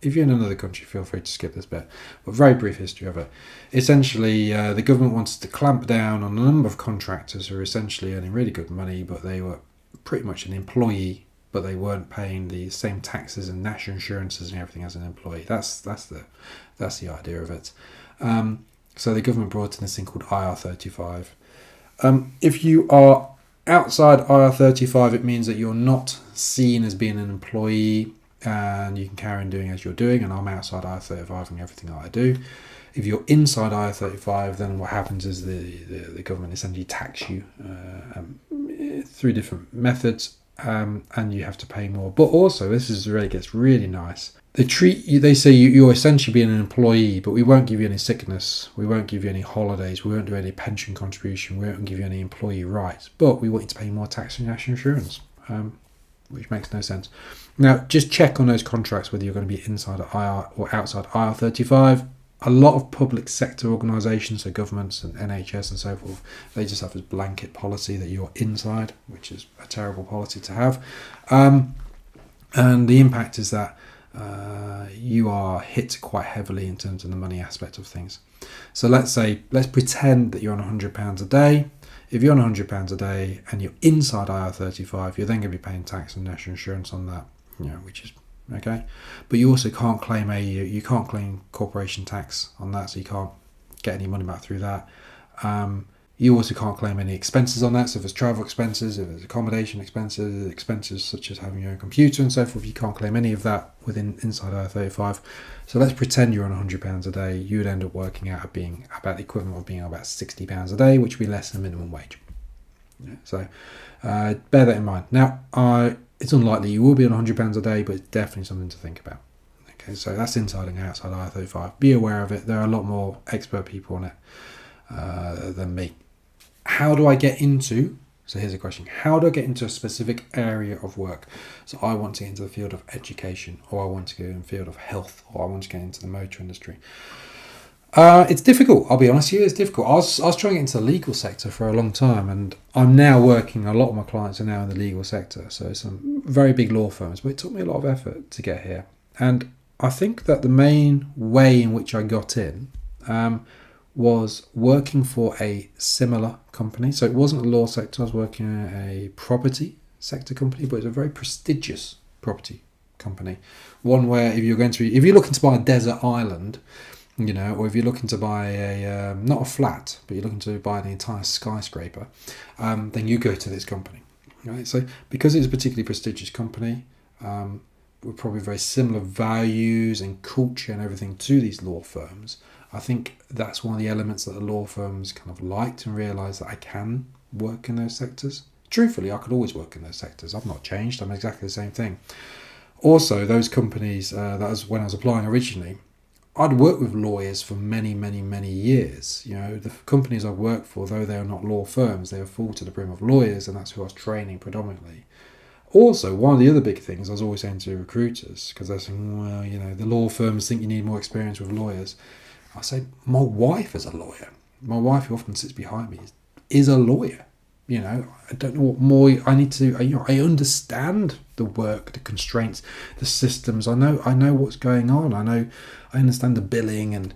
If you're in another country, feel free to skip this bit, but very brief history of it. Essentially, the government wanted to clamp down on a number of contractors who were essentially earning really good money, but they were pretty much an employee, but they weren't paying the same taxes and national insurances and everything as an employee. That's the idea of it. So the government brought in this thing called IR35. If you are outside IR35, it means that you're not seen as being an employee and you can carry on doing as you're doing, and I'm outside IR35 and everything that I do. If you're inside IR35, then what happens is the government essentially tax you through different methods, and you have to pay more. But also, this is where it gets really nice. They say you're essentially being an employee, but we won't give you any sickness, we won't give you any holidays, we won't do any pension contribution, we won't give you any employee rights, but we want you to pay more tax and national insurance, which makes no sense. Now, just check on those contracts whether you're going to be inside IR or outside IR35. A lot of public sector organisations, so governments and NHS and so forth, they just have this blanket policy that you're inside, which is a terrible policy to have. And the impact is that you are hit quite heavily in terms of the money aspect of things. So let's pretend that you're on £100 a day. if you're on £100 a day and you're inside IR35, you're then going to be paying tax and national insurance on that, which is okay. But you also can't claim corporation tax on that, so you can't get any money back through that. You also can't claim any expenses on that. So if it's travel expenses, if it's accommodation expenses such as having your own computer and so forth, you can't claim any of that inside IR35. So let's pretend you're on £100 a day. You would end up working out being about the equivalent of being about £60 a day, which would be less than minimum wage. So bear that in mind. Now, it's unlikely you will be on £100 a day, but it's definitely something to think about. Okay, so that's inside and outside IR35. Be aware of it. There are a lot more expert people on it than me. How do I get into? So here's a question. How do I get into a specific area of work? So I want to get into the field of education, or I want to go in the field of health, or I want to get into the motor industry. It's difficult. I'll be honest with you. It's difficult. I was trying to get into the legal sector for a long time, and I'm now working. A lot of my clients are now in the legal sector. So some very big law firms, but it took me a lot of effort to get here. And I think that the main way in which I got in was working for a similar company. So it wasn't a law sector. I was working in a property sector company, but it's a very prestigious property company. One where if you're looking to buy a desert island, or if you're looking to buy not a flat, but you're looking to buy an entire skyscraper, then you go to this company. Right? So because it's a particularly prestigious company, with probably very similar values and culture and everything to these law firms, I think that's one of the elements that the law firms kind of liked and realised that I can work in those sectors. Truthfully, I could always work in those sectors. I've not changed. I'm exactly the same thing. Also, those companies, that was when I was applying originally, I'd worked with lawyers for many, many, many years. The companies I've worked for, though they are not law firms, they are full to the brim of lawyers, and that's who I was training predominantly. Also, one of the other big things I was always saying to recruiters, because they're saying, the law firms think you need more experience with lawyers. I say, my wife is a lawyer. My wife, who often sits behind me, is a lawyer. I don't know what more I need to. I understand the work, the constraints, the systems. I know what's going on. I understand the billing and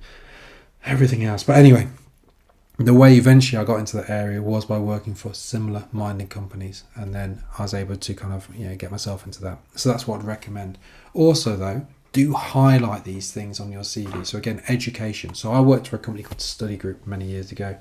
everything else. But anyway, the way eventually I got into that area was by working for similar minded companies, and then I was able to kind of get myself into that. So that's what I'd recommend. Also, though, do highlight these things on your CV. So again, education. So I worked for a company called Study Group many years ago,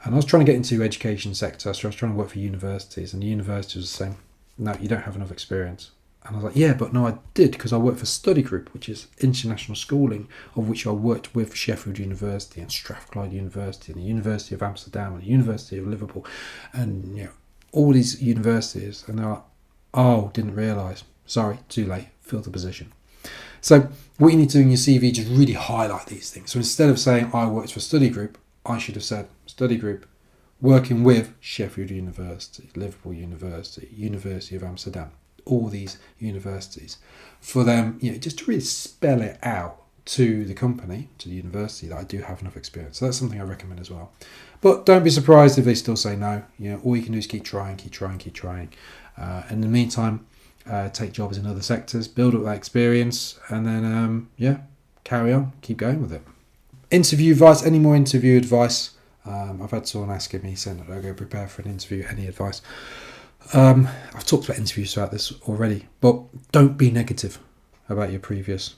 and I was trying to get into the education sector. So I was trying to work for universities, and the university was saying, no, you don't have enough experience. And I was like, yeah, but no, I did, because I worked for Study Group, which is international schooling, of which I worked with Sheffield University and Strathclyde University and the University of Amsterdam and the University of Liverpool, and all these universities. And they're like, oh, didn't realise. Sorry, too late. Filled the position. So what you need to do in your CV is just really highlight these things. So instead of saying I worked for Study Group, I should have said Study Group, working with Sheffield University, Liverpool University, University of Amsterdam, all these universities, for them, just to really spell it out to the company, to the university, that I do have enough experience. So that's something I recommend as well. But don't be surprised if they still say no. All you can do is keep trying. In the meantime, take jobs in other sectors, build up that experience, and then carry on, keep going with it. Interview advice. Any more interview advice? I've had someone asking me, saying that I go prepare for an interview. Any advice? I've talked about interviews throughout this already, but don't be negative about your previous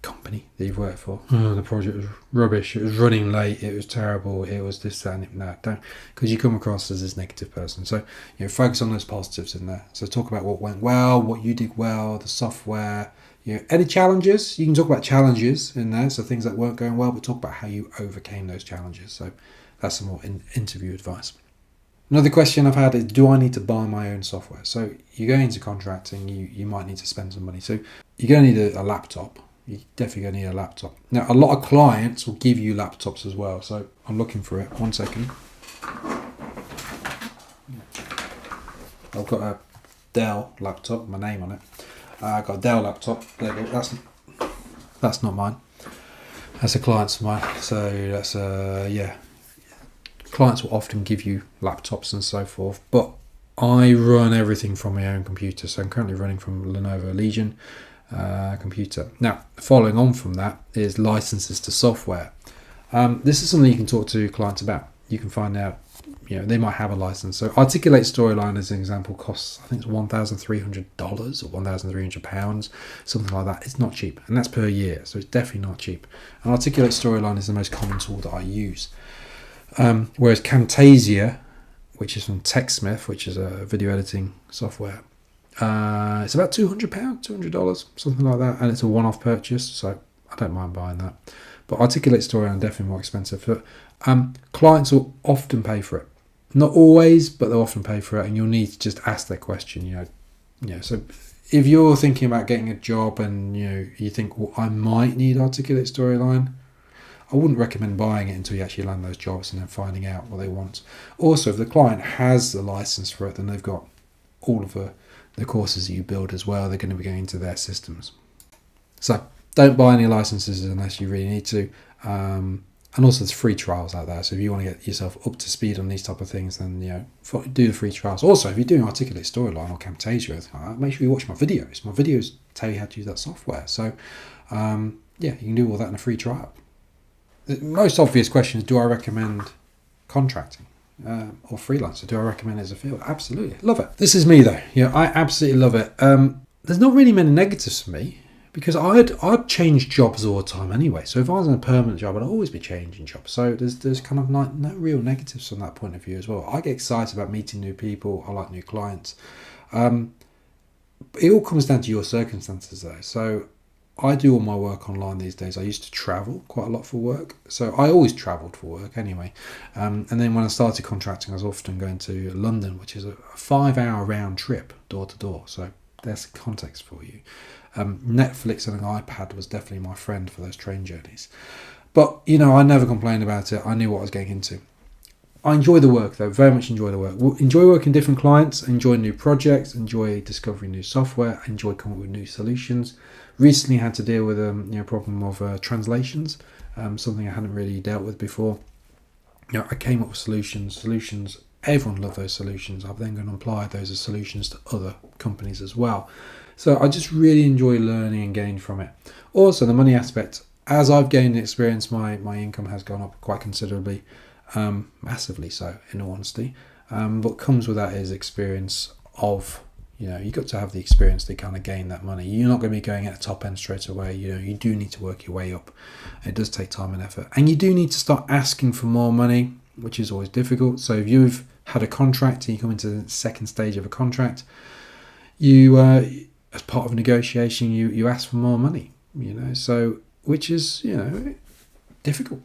company that you've worked for. The project was rubbish, it was running late, it was terrible, it was this, that, and it. No, don't, because you come across as this negative person. So focus on those positives in there. So talk about what went well, what you did well, the software, any challenges. You can talk about challenges in there, so things that weren't going well, but talk about how you overcame those challenges. So that's some more interview advice. Another question I've had is, do I need to buy my own software? So you're going into contracting, you might need to spend some money. So you're going to need a laptop. You're definitely going to need a laptop. Now, a lot of clients will give you laptops as well. So I'm looking for it. 1 second. I've got a Dell laptop, my name on it. I've got a Dell laptop. There you go. That's not mine. That's a client's of mine. So that's clients will often give you laptops and so forth, but I run everything from my own computer. So I'm currently running from Lenovo Legion computer. Now, following on from that is licenses to software. This is something you can talk to clients about. You can find out, they might have a license. So Articulate Storyline, as an example, costs, I think it's $1,300 or £1,300, something like that. It's not cheap, and that's per year, so it's definitely not cheap. And Articulate Storyline is the most common tool that I use. Whereas Camtasia, which is from TechSmith, which is a video editing software, it's about £200, $200, something like that, and it's a one-off purchase, so I don't mind buying that. But Articulate Storyline definitely more expensive. But clients will often pay for it. Not always, but they'll often pay for it, and you'll need to just ask that question. So if you're thinking about getting a job and you think, well, I might need Articulate Storyline, I wouldn't recommend buying it until you actually land those jobs and then finding out what they want. Also, if the client has the license for it, then they've got all of the courses that you build as well. They're going to be going into their systems. So don't buy any licenses unless you really need to. And also there's free trials out there. So if you want to get yourself up to speed on these type of things, then do the free trials. Also, if you're doing Articulate Storyline or Camtasia or anything like that, make sure you watch my videos. My videos tell you how to use that software. So you can do all that in a free trial. The most obvious question is, do I recommend contracting or freelancer? Do I recommend it as a field? Absolutely. Love it. This is me though. I absolutely love it. There's not really many negatives for me, because I'd change jobs all the time anyway. So if I was in a permanent job, I'd always be changing jobs. So there's kind of like no real negatives from that point of view as well. I get excited about meeting new people. I like new clients. It all comes down to your circumstances though. So I do all my work online these days. I used to travel quite a lot for work. So I always travelled for work anyway. And then when I started contracting, I was often going to London, which is a 5-hour round trip door to door. So there's context for you. Netflix and an iPad was definitely my friend for those train journeys. But, I never complained about it. I knew what I was getting into. I enjoy the work, though. Very much enjoy the work. Enjoy working with different clients. Enjoy new projects. Enjoy discovering new software. Enjoy coming up with new solutions. Recently had to deal with a problem of translations. Something I hadn't really dealt with before. I came up with solutions. Everyone loved those solutions. I've then gone and applied those as solutions to other companies as well. So I just really enjoy learning and gaining from it. Also, the money aspect. As I've gained experience, my income has gone up quite considerably, massively so, in all honesty. What comes with that is experience of, you've got to have the experience to kind of gain that money. You're not going to be going at the top end straight away. You do need to work your way up. It does take time and effort. And you do need to start asking for more money, which is always difficult. So if you've had a contract and you come into the second stage of a contract, as part of a negotiation, you ask for more money, so which is, difficult.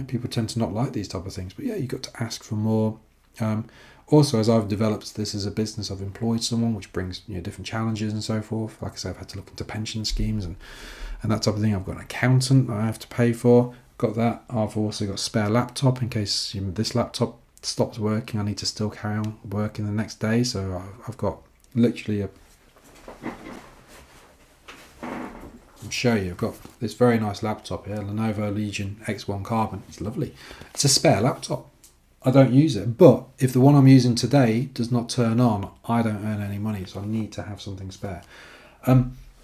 People tend to not like these type of things, but you've got to ask for more. Also, as I've developed this as a business, I've employed someone, which brings different challenges and so forth. Like I say, I've had to look into pension schemes and that type of thing. I've got an accountant that I have to pay for. Got that. I've also got a spare laptop in case this laptop stops working. I need to still carry on working the next day. So I've got literally I'll show you. I've got this very nice laptop here, Lenovo Legion X1 Carbon. It's lovely. It's a spare laptop. I don't use it, but if the one I'm using today does not turn on, I don't earn any money, so I need to have something spare.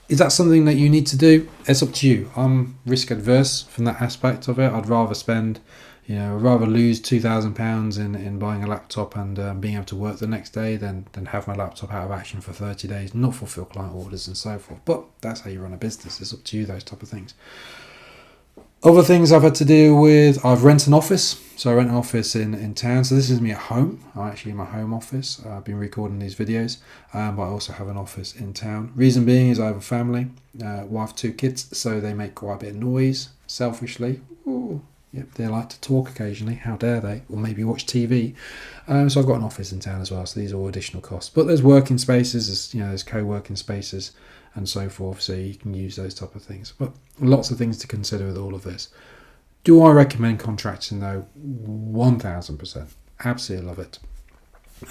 Is that something that you need to do? It's up to you. I'm risk adverse from that aspect of it. I'd rather spend, I'd rather lose £2,000 in buying a laptop and being able to work the next day than have my laptop out of action for 30 days, not fulfill client orders and so forth. But that's how you run a business. It's up to you, those type of things. Other things I've had to deal with, I've rented an office. So I rent an office in town. So this is me at home. I'm actually in my home office. I've been recording these videos, but I also have an office in town. Reason being is I have a family, wife, 2 kids, so they make quite a bit of noise, selfishly. Ooh, yep, they like to talk occasionally. How dare they? Or maybe watch TV. So I've got an office in town as well. So these are all additional costs. But there's working spaces, there's co-working spaces and so forth. So you can use those type of things. But lots of things to consider with all of this. Do I recommend contracting though? 1000%. Absolutely love it.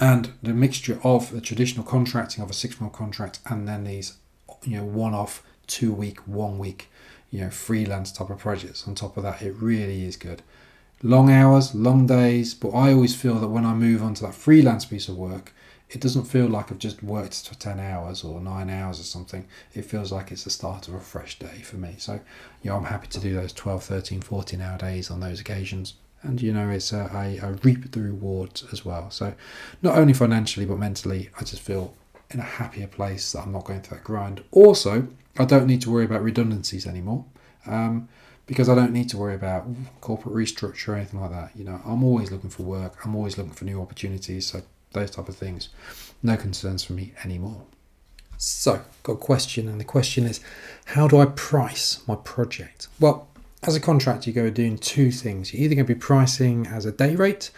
And the mixture of the traditional contracting of a 6-month contract and then these, one-off 2-week, 1-week, freelance type of projects on top of that, it really is good. Long hours, long days, but I always feel that when I move on to that freelance piece of work, it doesn't feel like I've just worked for 10 hours or 9 hours or something. It feels like it's the start of a fresh day for me. So, I'm happy to do those 12, 13, 14 hour days on those occasions. And it's I reap the rewards as well. So not only financially but mentally, I just feel in a happier place that I'm not going through that grind. Also, I don't need to worry about redundancies anymore, because I don't need to worry about corporate restructure or anything like that. I'm always looking for work. I'm always looking for new opportunities. So those type of things, no concerns for me anymore. So, got a question, and the question is, how do I price my project? Well, as a contractor, you're going to be doing two things. You're either going to be pricing as a day rate,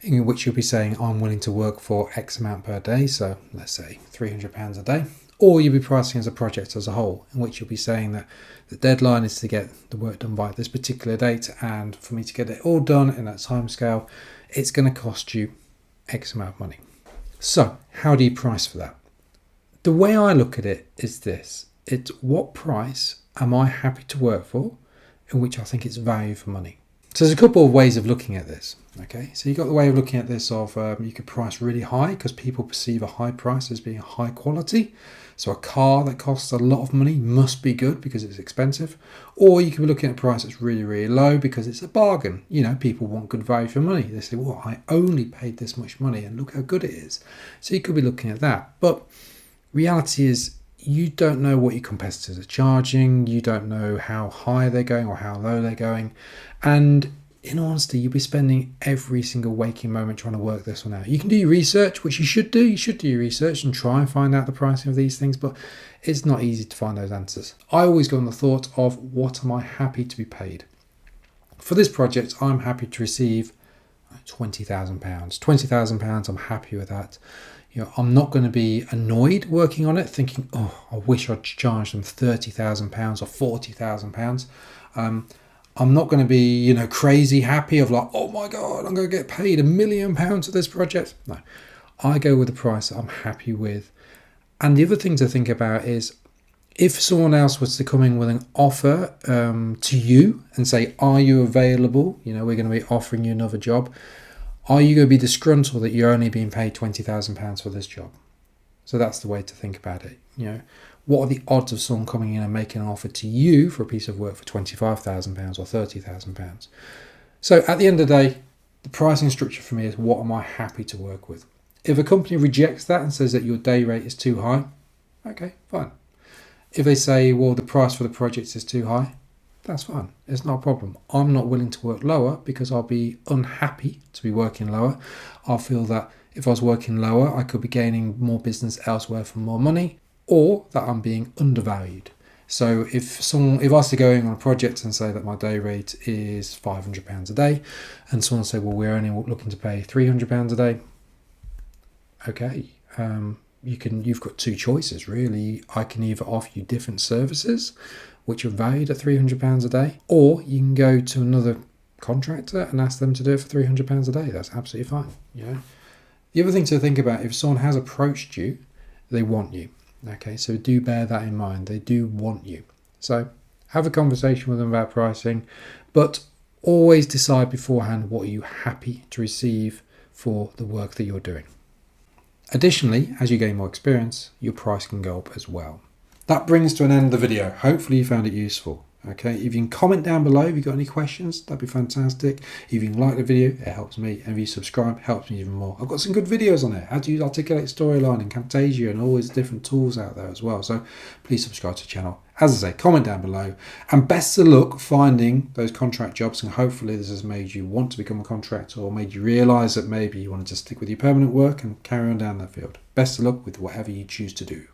in which you'll be saying, I'm willing to work for X amount per day, so let's say £300 a day, or you'll be pricing as a project as a whole, in which you'll be saying that the deadline is to get the work done by this particular date, and for me to get it all done in that time scale, it's going to cost you X amount of money. So, how do you price for that? The way I look at it is this. It's what price am I happy to work for, in which I think it's value for money. So there's a couple of ways of looking at this. Okay, so you've got the way of looking at this of you could price really high because people perceive a high price as being high quality. So a car that costs a lot of money must be good because it's expensive. Or you could be looking at a price that's really, really low because it's a bargain. People want good value for money. They say, well, I only paid this much money and look how good it is. So you could be looking at that. But reality is, you don't know what your competitors are charging. You don't know how high they're going or how low they're going. And in all honesty, you'll be spending every single waking moment trying to work this one out. You can do your research, which you should do. You should do your research and try and find out the pricing of these things, but it's not easy to find those answers. I always go on the thought of, what am I happy to be paid? For this project, I'm happy to receive £20,000. £20,000, I'm happy with that. I'm not going to be annoyed working on it, thinking, oh, I wish I'd charged them £30,000 or £40,000. I'm not going to be, crazy happy of like, oh my God, I'm going to get paid £1 million for this project. No, I go with the price that I'm happy with. And the other thing to think about is, if someone else was to come in with an offer to you and say, are you available? We're going to be offering you another job. Are you going to be disgruntled that you're only being paid £20,000 for this job? So that's the way to think about it. What are the odds of someone coming in and making an offer to you for a piece of work for £25,000 or £30,000? So at the end of the day, the pricing structure for me is, what am I happy to work with? If a company rejects that and says that your day rate is too high, okay, fine. If they say, well, the price for the project is too high, that's fine. It's not a problem. I'm not willing to work lower because I'll be unhappy to be working lower. I'll feel that if I was working lower, I could be gaining more business elsewhere for more money, or that I'm being undervalued. So if I was to go in on a project and say that my day rate is £500 a day, and someone say, well, we're only looking to pay £300 a day, okay, you've got two choices really. I can either offer you different services which are valued at £300 a day, or you can go to another contractor and ask them to do it for £300 a day. That's absolutely fine. The other thing to think about, if someone has approached you, they want you. Okay, so do bear that in mind. They do want you. So have a conversation with them about pricing, but always decide beforehand what are you happy to receive for the work that you're doing. Additionally, as you gain more experience, your price can go up as well. That brings to an end the video. Hopefully you found it useful. Okay, if you can comment down below if you've got any questions, that'd be fantastic. If you can like the video, it helps me. And if you subscribe, it helps me even more. I've got some good videos on it. How to use articulate storyline and Camtasia and all these different tools out there as well. So please subscribe to the channel. As I say, comment down below. And best of luck finding those contract jobs. And hopefully this has made you want to become a contractor, or made you realise that maybe you want to just stick with your permanent work and carry on down that field. Best of luck with whatever you choose to do.